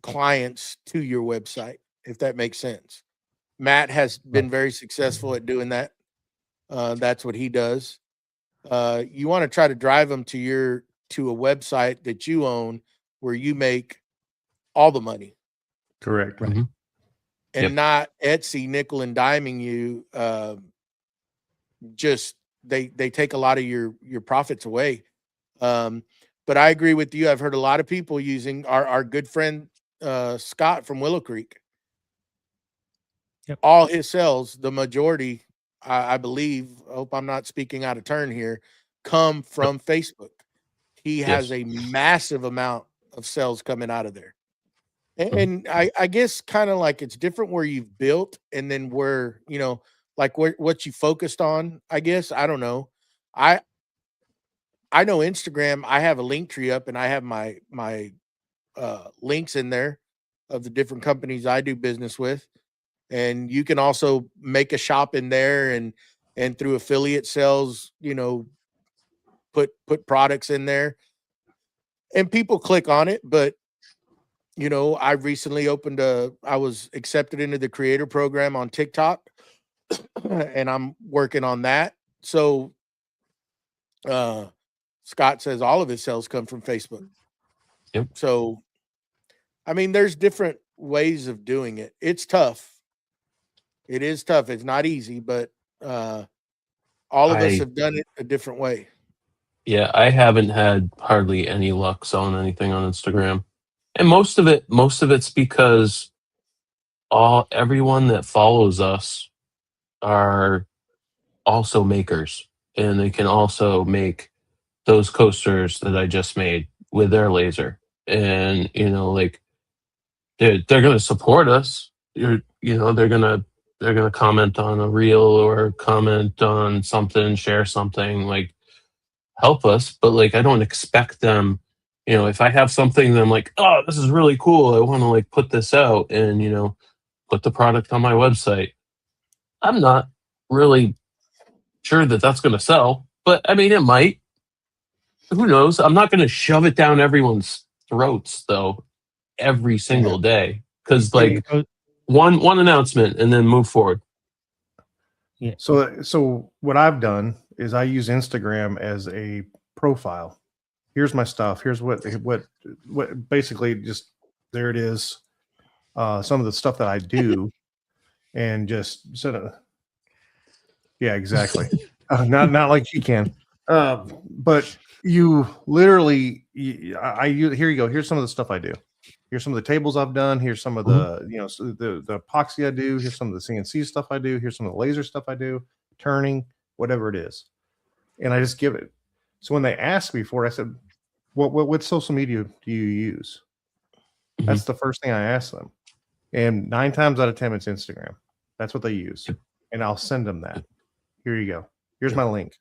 clients to your website, if that makes sense. Matt has been very successful at doing that. That's what he does. You want to try to drive them to a website that you own where you make all the money. Correct. Right. And not Etsy nickel and diming you. Just they take a lot of your profits away. But I agree with you. I've heard a lot of people using our good friend Scott from Willow Creek. Yep. All his sales, the majority, I believe, I hope I'm not speaking out of turn here, come from Facebook. He has a massive amount of sales coming out of there. And I guess kind of like it's different where you've built and then where, like what you focused on, I guess. I don't know. I know Instagram, I have a link tree up and I have my links in there of the different companies I do business with. And you can also make a shop in there and through affiliate sales, put products in there and people click on it. But, I recently I was accepted into the creator program on TikTok and I'm working on that. So, Scott says all of his sales come from Facebook. Yep. So, I mean, there's different ways of doing it. It's tough. It is tough. It's not easy, but all of us have done it a different way. Yeah, I haven't had hardly any luck selling anything on Instagram. And most of it's because everyone that follows us are also makers, and they can also make those coasters that I just made with their laser. And like they're going to support us. They're going to comment on a reel or comment on something, share something, like help us. But like I don't expect them, if I have something that I'm like, oh, this is really cool, I want to like put this out and put the product on my website. I'm not really sure that that's going to sell, but I mean, it might. Who knows? I'm not going to shove it down everyone's throats though every single day, because like one announcement and then move forward. Yeah. So what I've done is I use Instagram as a profile. Here's my stuff. Here's what basically just there it is. Some of the stuff that I do, and just sort of, yeah, exactly. Not like you can, but you literally, here you go. Here's some of the stuff I do. Here's some of the tables I've done. Here's some of the, the epoxy I do. Here's some of the CNC stuff I do. Here's some of the laser stuff I do, turning, whatever it is. And I just give it. So when they asked me for it, I said, what social media do you use? Mm-hmm. That's the first thing I asked them. And 9 times out of 10, it's Instagram. That's what they use. And I'll send them that. Here you go. Here's my link.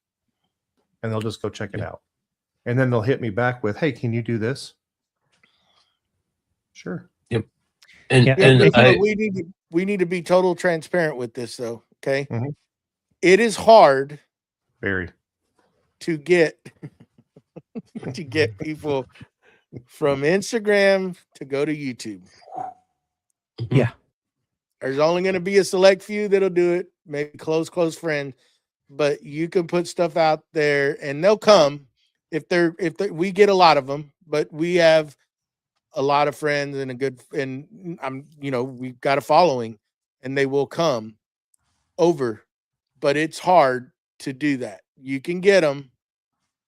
And they'll just go check it out. And then they'll hit me back with, hey, can you do this? Sure. Yep. We need to be total transparent with this though. Okay. Mm-hmm. It is hard very to get people from Instagram to go to YouTube. Yeah. There's only going to be a select few that'll do it, maybe close friends, but you can put stuff out there and they'll come if we get a lot of them, but we have a lot of friends and we've got a following and they will come over, but it's hard to do that. You can get them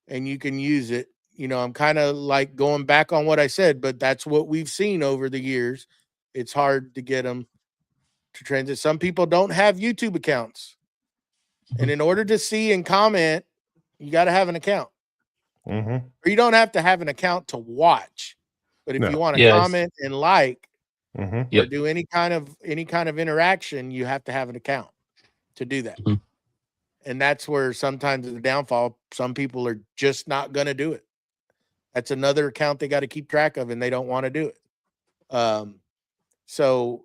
and you can use it. I'm kind of like going back on what I said, but that's what we've seen over the years. It's hard to get them to transit. Some people don't have YouTube accounts. And in order to see and comment, you got to have an account. Mm-hmm. Or you don't have to have an account to watch. But if you want to comment and like or do any kind of interaction, you have to have an account to do that. Mm-hmm. And that's where sometimes the downfall, some people are just not going to do it. That's another account they got to keep track of and they don't want to do it. So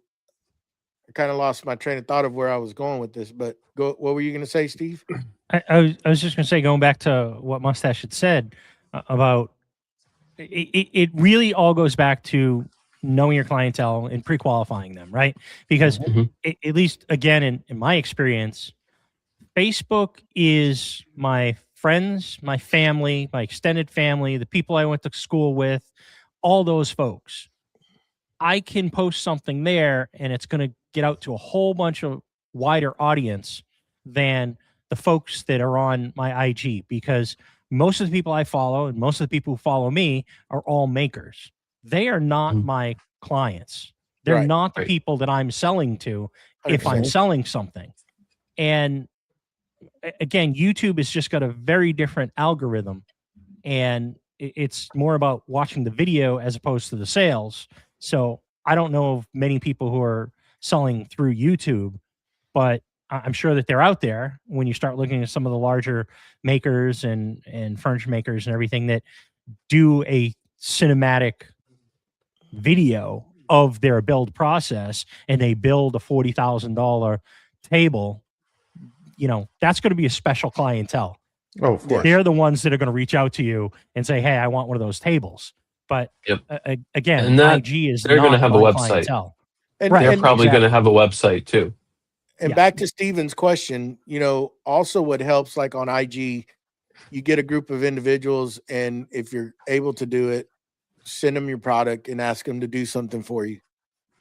I kind of lost my train of thought of where I was going with this, but what were you going to say, Steve? I was just going to say, going back to what Mustache had said about it really all goes back to knowing your clientele and pre-qualifying them, right? Because at least again, in my experience, Facebook is my friends, my family, my extended family, the people I went to school with, all those folks. I can post something there and it's going to get out to a whole bunch of wider audience than the folks that are on my IG, because most of the people I follow and most of the people who follow me are all makers. They are not my clients. They're Right. not the people that I'm selling to if I'm 100%. selling something. And again, YouTube has just got a very different algorithm, and it's more about watching the video as opposed to the sales. So I don't know of many people who are selling through YouTube, but I'm sure that they're out there when you start looking at some of the larger makers and furniture makers and everything that do a cinematic video of their build process, and they build a $40,000 table. You know, that's going to be a special clientele. Oh, of course. They're the ones that are going to reach out to you and say, "Hey, I want one of those tables." But again, And that, IG is they're not going to have a my website. clientele. And, Right. They're and, probably going to exactly. have a website too. and Yeah. back to Steven's question, you know, also what helps, like on IG, you get a group of individuals, and if you're able to do it, send them your product and ask them to do something for you.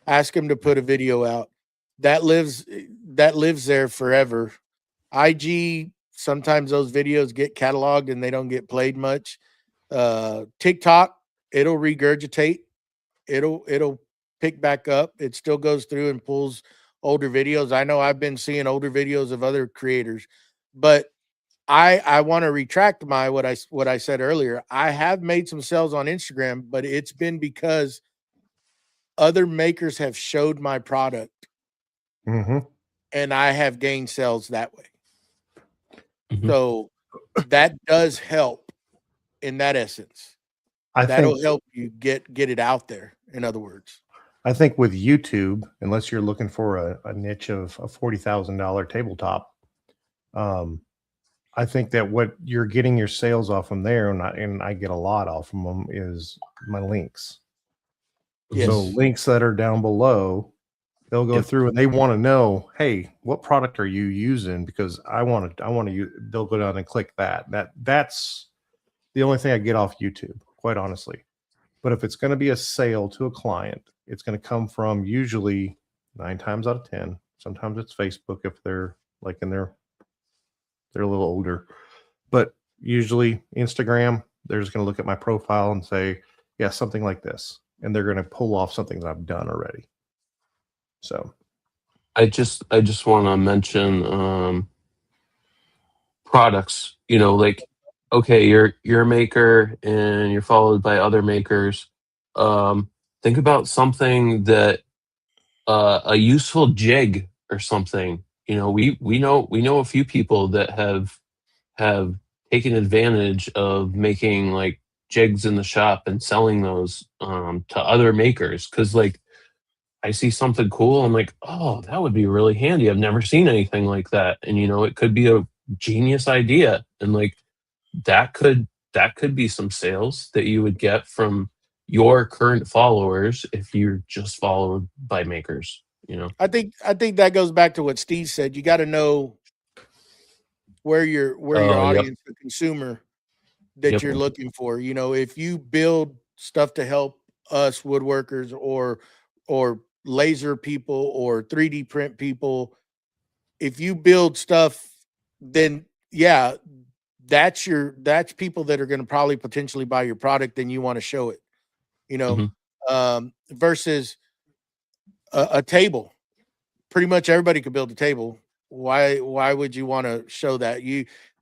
Ask them to put a video out. That lives there forever. IG, sometimes those videos get cataloged and they don't get played much. TikTok, it'll regurgitate. It'll pick back up. It still goes through and pulls older videos. I know I've been seeing older videos of other creators, but I want to retract what I said earlier. I have made some sales on Instagram, but it's been because other makers have showed my product, and I have gained sales that way. So that does help in that essence. That'll help you get it out there, in other words. I think with YouTube, unless you're looking for a niche of a $40,000 tabletop, I think that what you're getting your sales off from there, and I get a lot off from them, is my links. Yes. So links that are down below, they'll go through and they want to know, hey, what product are you using? Because I want to use. They'll go down and click that. That's the only thing I get off YouTube, quite honestly. But if it's going to be a sale to a client, it's going to come from usually 9 times out of 10. Sometimes it's Facebook if they're like they're a little older, but usually Instagram, they're just going to look at my profile and say, yeah, something like this. And they're going to pull off something that I've done already. So I just want to mention products, you know, like, okay, you're a maker and you're followed by other makers. Think about something that a useful jig or something. You know, we know a few people that have taken advantage of making like jigs in the shop and selling those to other makers, because like I see something cool, I'm like, oh, that would be really handy. I've never seen anything like that. And you know, it could be a genius idea. And like that could be some sales that you would get from your current followers if you're just followed by makers, you know. I think that goes back to what Steve said. You got to know where your audience, the consumer that you're looking for. You know, if you build stuff to help us woodworkers or laser people or 3D print people, if you build stuff, then yeah, that's people that are going to probably potentially buy your product, and you want to show it, you know, versus a table. Pretty much everybody could build a table. Why would you want to show that?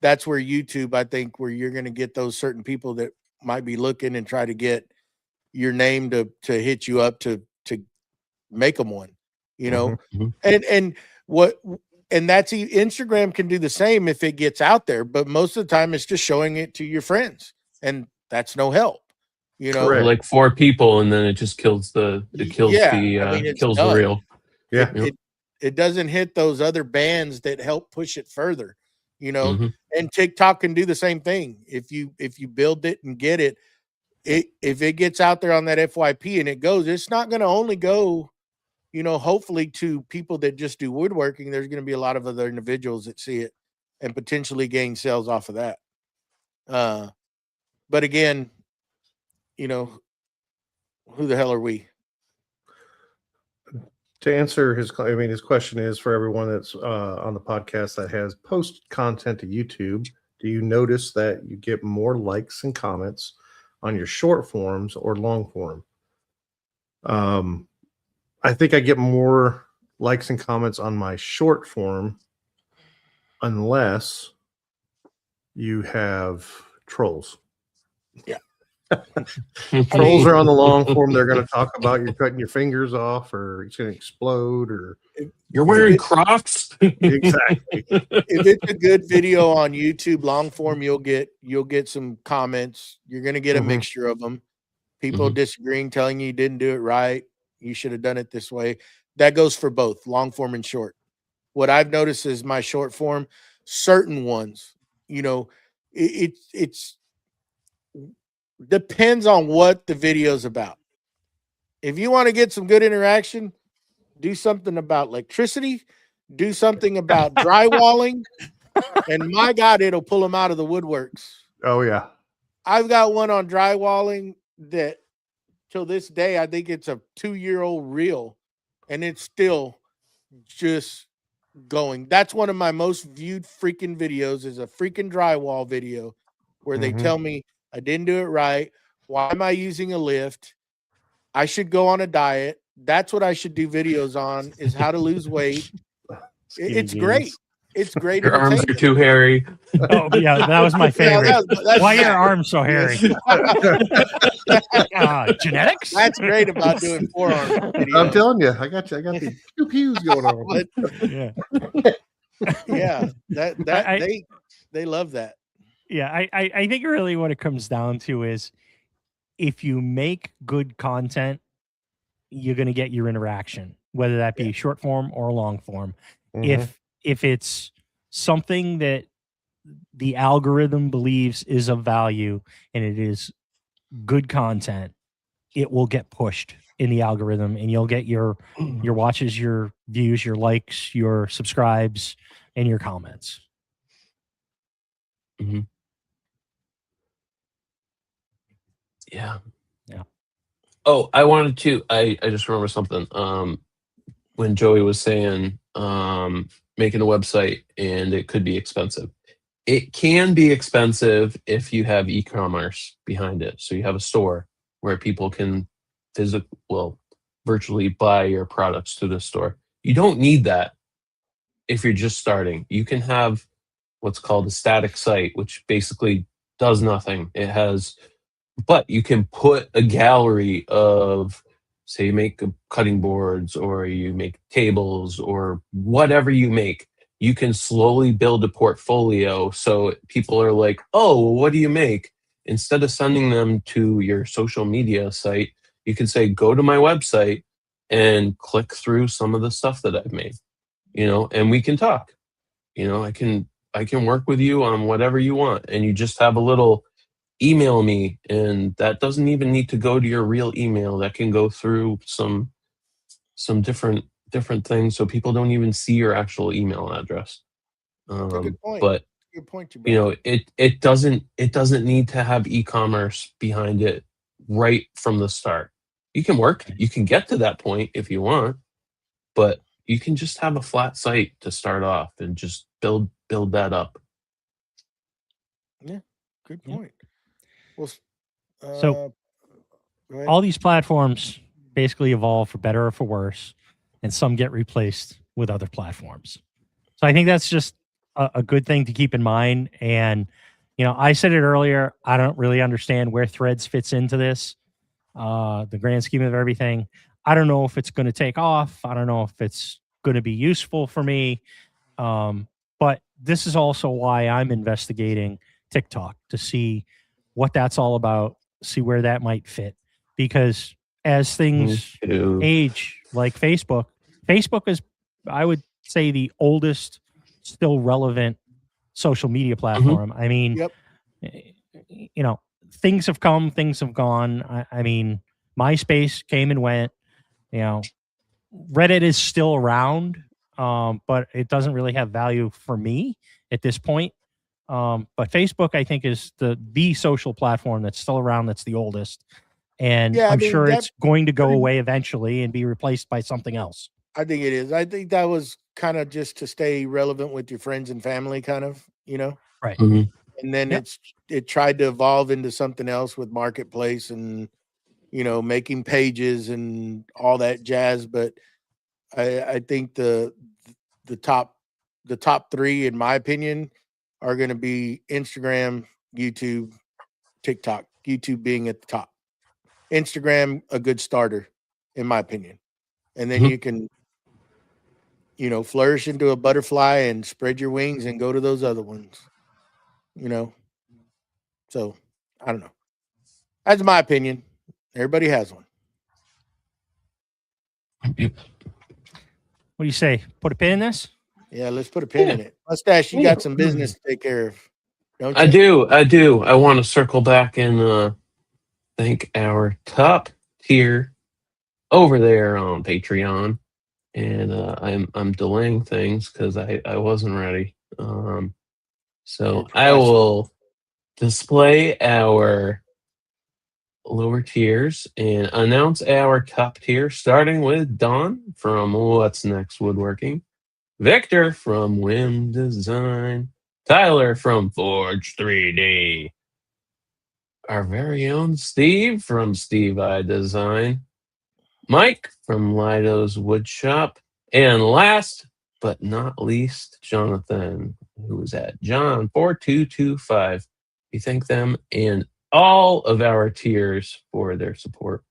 That's where YouTube, I think, where you're going to get those certain people that might be looking and try to get your name to hit you up to make them one, you know. And that's Instagram can do the same if it gets out there, but most of the time it's just showing it to your friends, and that's no help, you know. Or like 4 people, and then it just kills the kills the reel. Yeah. It doesn't hit those other bands that help push it further, you know. And TikTok can do the same thing. If you build it and get it, if it gets out there on that FYP and it goes, it's not going to only go, hopefully to people that just do woodworking. There's going to be a lot of other individuals that see it and potentially gain sales off of that. But again, who the hell are we? To answer his question is for everyone that's on the podcast that has posted content to YouTube. Do you notice that you get more likes and comments on your short forms or long form? I think I get more likes and comments on my short form unless you have trolls. Yeah. Trolls are on the long form. They're going to talk about you're cutting your fingers off or it's going to explode or you're wearing Crocs. Exactly. If it's a good video on YouTube long form, you'll get some comments. You're going to get a mixture of them. People disagreeing, telling you didn't do it right. You should have done it this way. That goes for both long form and short. What I've noticed is my short form, certain ones, it's depends on what the video's about. If you want to get some good interaction, do something about electricity, do something about drywalling, and my God, it'll pull them out of the woodworks. Oh, yeah. I've got one on drywalling that till this day, I think it's a 2-year-old reel, and it's still just going. That's one of my most viewed freaking videos is a freaking drywall video where they tell me I didn't do it right. Why am I using a lift? I should go on a diet. That's what I should do videos on is how to lose weight. It's great. It's great. Your arms are too hairy. Oh, yeah, that was my favorite. That's Why are your arms so hairy? Genetics? That's great about doing forearm videos. I'm telling you, I got the pew pews going on. Yeah, they love that. Yeah, I think really what it comes down to is if you make good content, you're going to get your interaction, whether that be short form or long form. If it's something that the algorithm believes is of value and it is good content, it will get pushed in the algorithm and you'll get your watches, your views, your likes, your subscribes, and your comments. Yeah. Yeah. Oh, I wanted to, I just remember something. When Joey was saying making a website and it could be expensive. It can be expensive if you have e-commerce behind it. So you have a store where people can virtually buy your products through the store. You don't need that if you're just starting. You can have what's called a static site, which basically does nothing. But you can put a gallery of, say, you make cutting boards or you make tables or whatever you make. You can slowly build a portfolio so people are like, oh, what do you make? Instead of sending them to your social media site, you can say, go to my website and click through some of the stuff that I've made, and we can talk. I can work with you on whatever you want. And you just have a little email me, and that doesn't even need to go to your real email. That can go through some different things, so people don't even see your actual email address. That's a good point. But good point, you it doesn't need to have e-commerce behind it right from the start. You can get to that point if you want, but you can just have a flat site to start off and just build that up. Yeah, good point. Well, so all these platforms basically evolve for better or for worse, and some get replaced with other platforms. So I think that's just a good thing to keep in mind. And, I said it earlier, I don't really understand where Threads fits into this, the grand scheme of everything. I don't know if it's going to take off. I don't know if it's going to be useful for me. But this is also why I'm investigating TikTok to see what that's all about, see where that might fit. Because as things age, like Facebook is, I would say, the oldest still relevant social media platform. I mean, things have come, things have gone. I mean, MySpace came and went. You know, Reddit is still around, but it doesn't really have value for me at this point. But Facebook, I think, is the social platform that's still around. That's the oldest, and Yeah, I I'm mean, sure that- it's going to go away eventually and be replaced by something else. I think it is. I think that was kind of just to stay relevant with your friends and family, kind of, you know. Right. Mhm. And then Yep. it tried to evolve into something else with marketplace and, you know, making pages and all that jazz. But I think the top three, in my opinion, are going to be Instagram, YouTube, TikTok. YouTube being at the top. Instagram, a good starter, in my opinion, and then Mhm. you can, you know, flourish into a butterfly and spread your wings and go to those other ones, you know. So I don't know. That's my opinion. Everybody has one. What do you say? Put a pin in this? Yeah, let's put a pin in it. Mustache, you got some business to take care of, don't you? I do. I want to circle back and thank our top tier over there on Patreon. And I'm delaying things because I wasn't ready. So I will display our lower tiers and announce our top tier, starting with Don from What's Next Woodworking, Victor from Wim Design, Tyler from Forge 3D, our very own Steve from Steve I Design, Mike from Lido's Woodshop, and last but not least, Jonathan, who is at John4225. We thank them and all of our tiers for their support.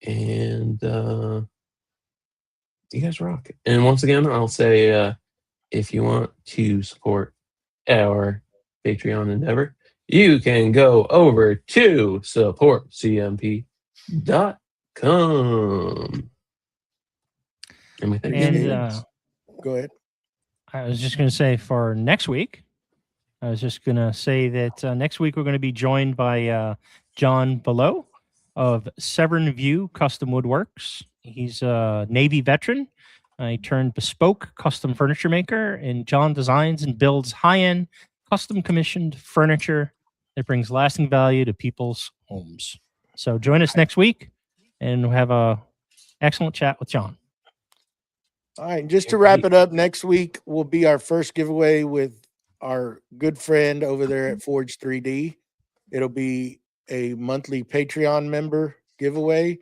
And you guys rock. And once again, I'll say if you want to support our Patreon endeavor, you can go over to supportcmp.com. And we thank And you. Go ahead. I was just going to say for next week, next week we're going to be joined by John Below of Severn View Custom Woodworks. He's a Navy veteran. He turned bespoke custom furniture maker, and John designs and builds high-end custom commissioned furniture that brings lasting value to people's homes. So join us next week, and we'll have a excellent chat with John. All right, just to wrap it up, next week will be our first giveaway with our good friend over there at Forge 3D. It'll be a monthly Patreon member giveaway.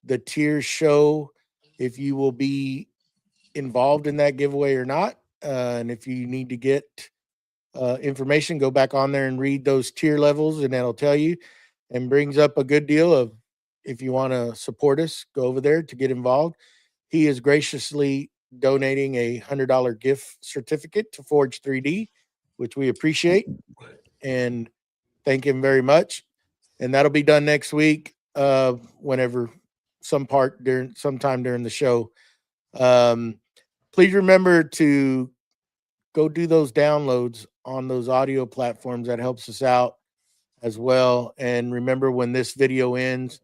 The tiers show if you will be involved in that giveaway or not. And if you need to get information, go back on there and read those tier levels, and that'll tell you, and brings up a good deal of if you want to support us, go over there to get involved. He is graciously donating a $100 gift certificate to Forge 3D, which we appreciate and thank him very much. And that'll be done next week, whenever sometime during the show. Please remember to go do those downloads on those audio platforms. That helps us out as well. And remember, when this video ends,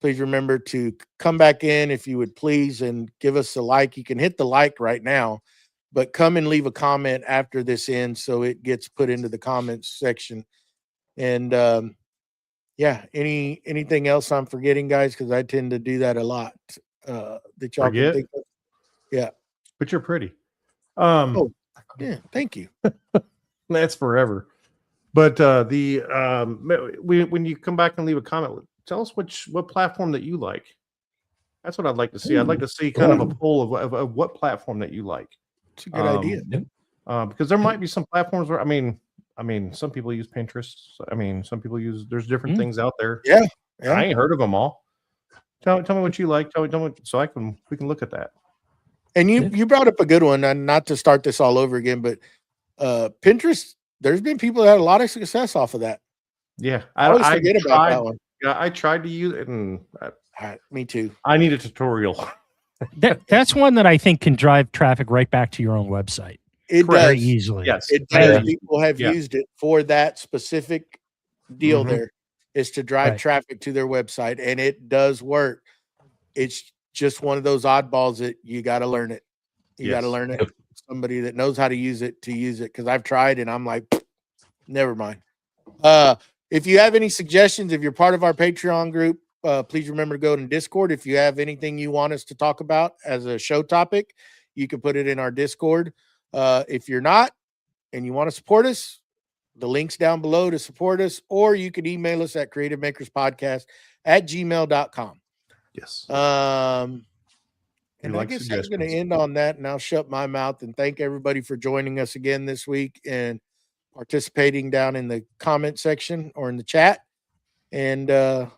please remember to come back in, if you would please, and give us a like. You can hit the like right now, but come and leave a comment after this ends so it gets put into the comments section. And yeah, anything else I'm forgetting, guys? Because I tend to do that a lot. That y'all can think of. Yeah, but you're pretty. Oh, yeah, thank you. That's forever. But when you come back and leave a comment, tell us what platform that you like. That's what I'd like to see. I'd like to see kind of a poll of what platform that you like. It's a good idea. Because there might be some platforms where I mean, some people use Pinterest. I mean, some people there's different things out there. Yeah. I ain't heard of them all. Tell me what you like. Tell me so we can look at that. And you brought up a good one, and not to start this all over again, but Pinterest, there's been people that had a lot of success off of that. Yeah. I always forget about that one. Yeah, I tried to use it, and me too. I need a tutorial. That's one that I think can drive traffic right back to your own website. It very does easily. Yes, it does. People have used it for that specific deal there. is to drive Right. traffic to their website, and it does work. It's just one of those oddballs that you got to learn it. You got to Yes. learn it. Somebody that knows how to use it, because I've tried and I'm like, never mind. If you have any suggestions, if you're part of our Patreon group, please remember to go to Discord. If you have anything you want us to talk about as a show topic, you can put it in our Discord. If you're not and you want to support us, the link's down below to support us, or you can email us at creativemakerspodcast@gmail.com. Yes. And We I like guess I'm going to suggestions. end on that, and I'll shut my mouth and thank everybody for joining us again this week and participating down in the comment section or in the chat. And we'll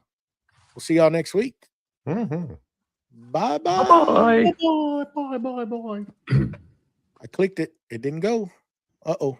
see y'all next week. Mm-hmm. Bye-bye. Bye. Bye, bye, bye, bye. I clicked it. It didn't go. Uh-oh.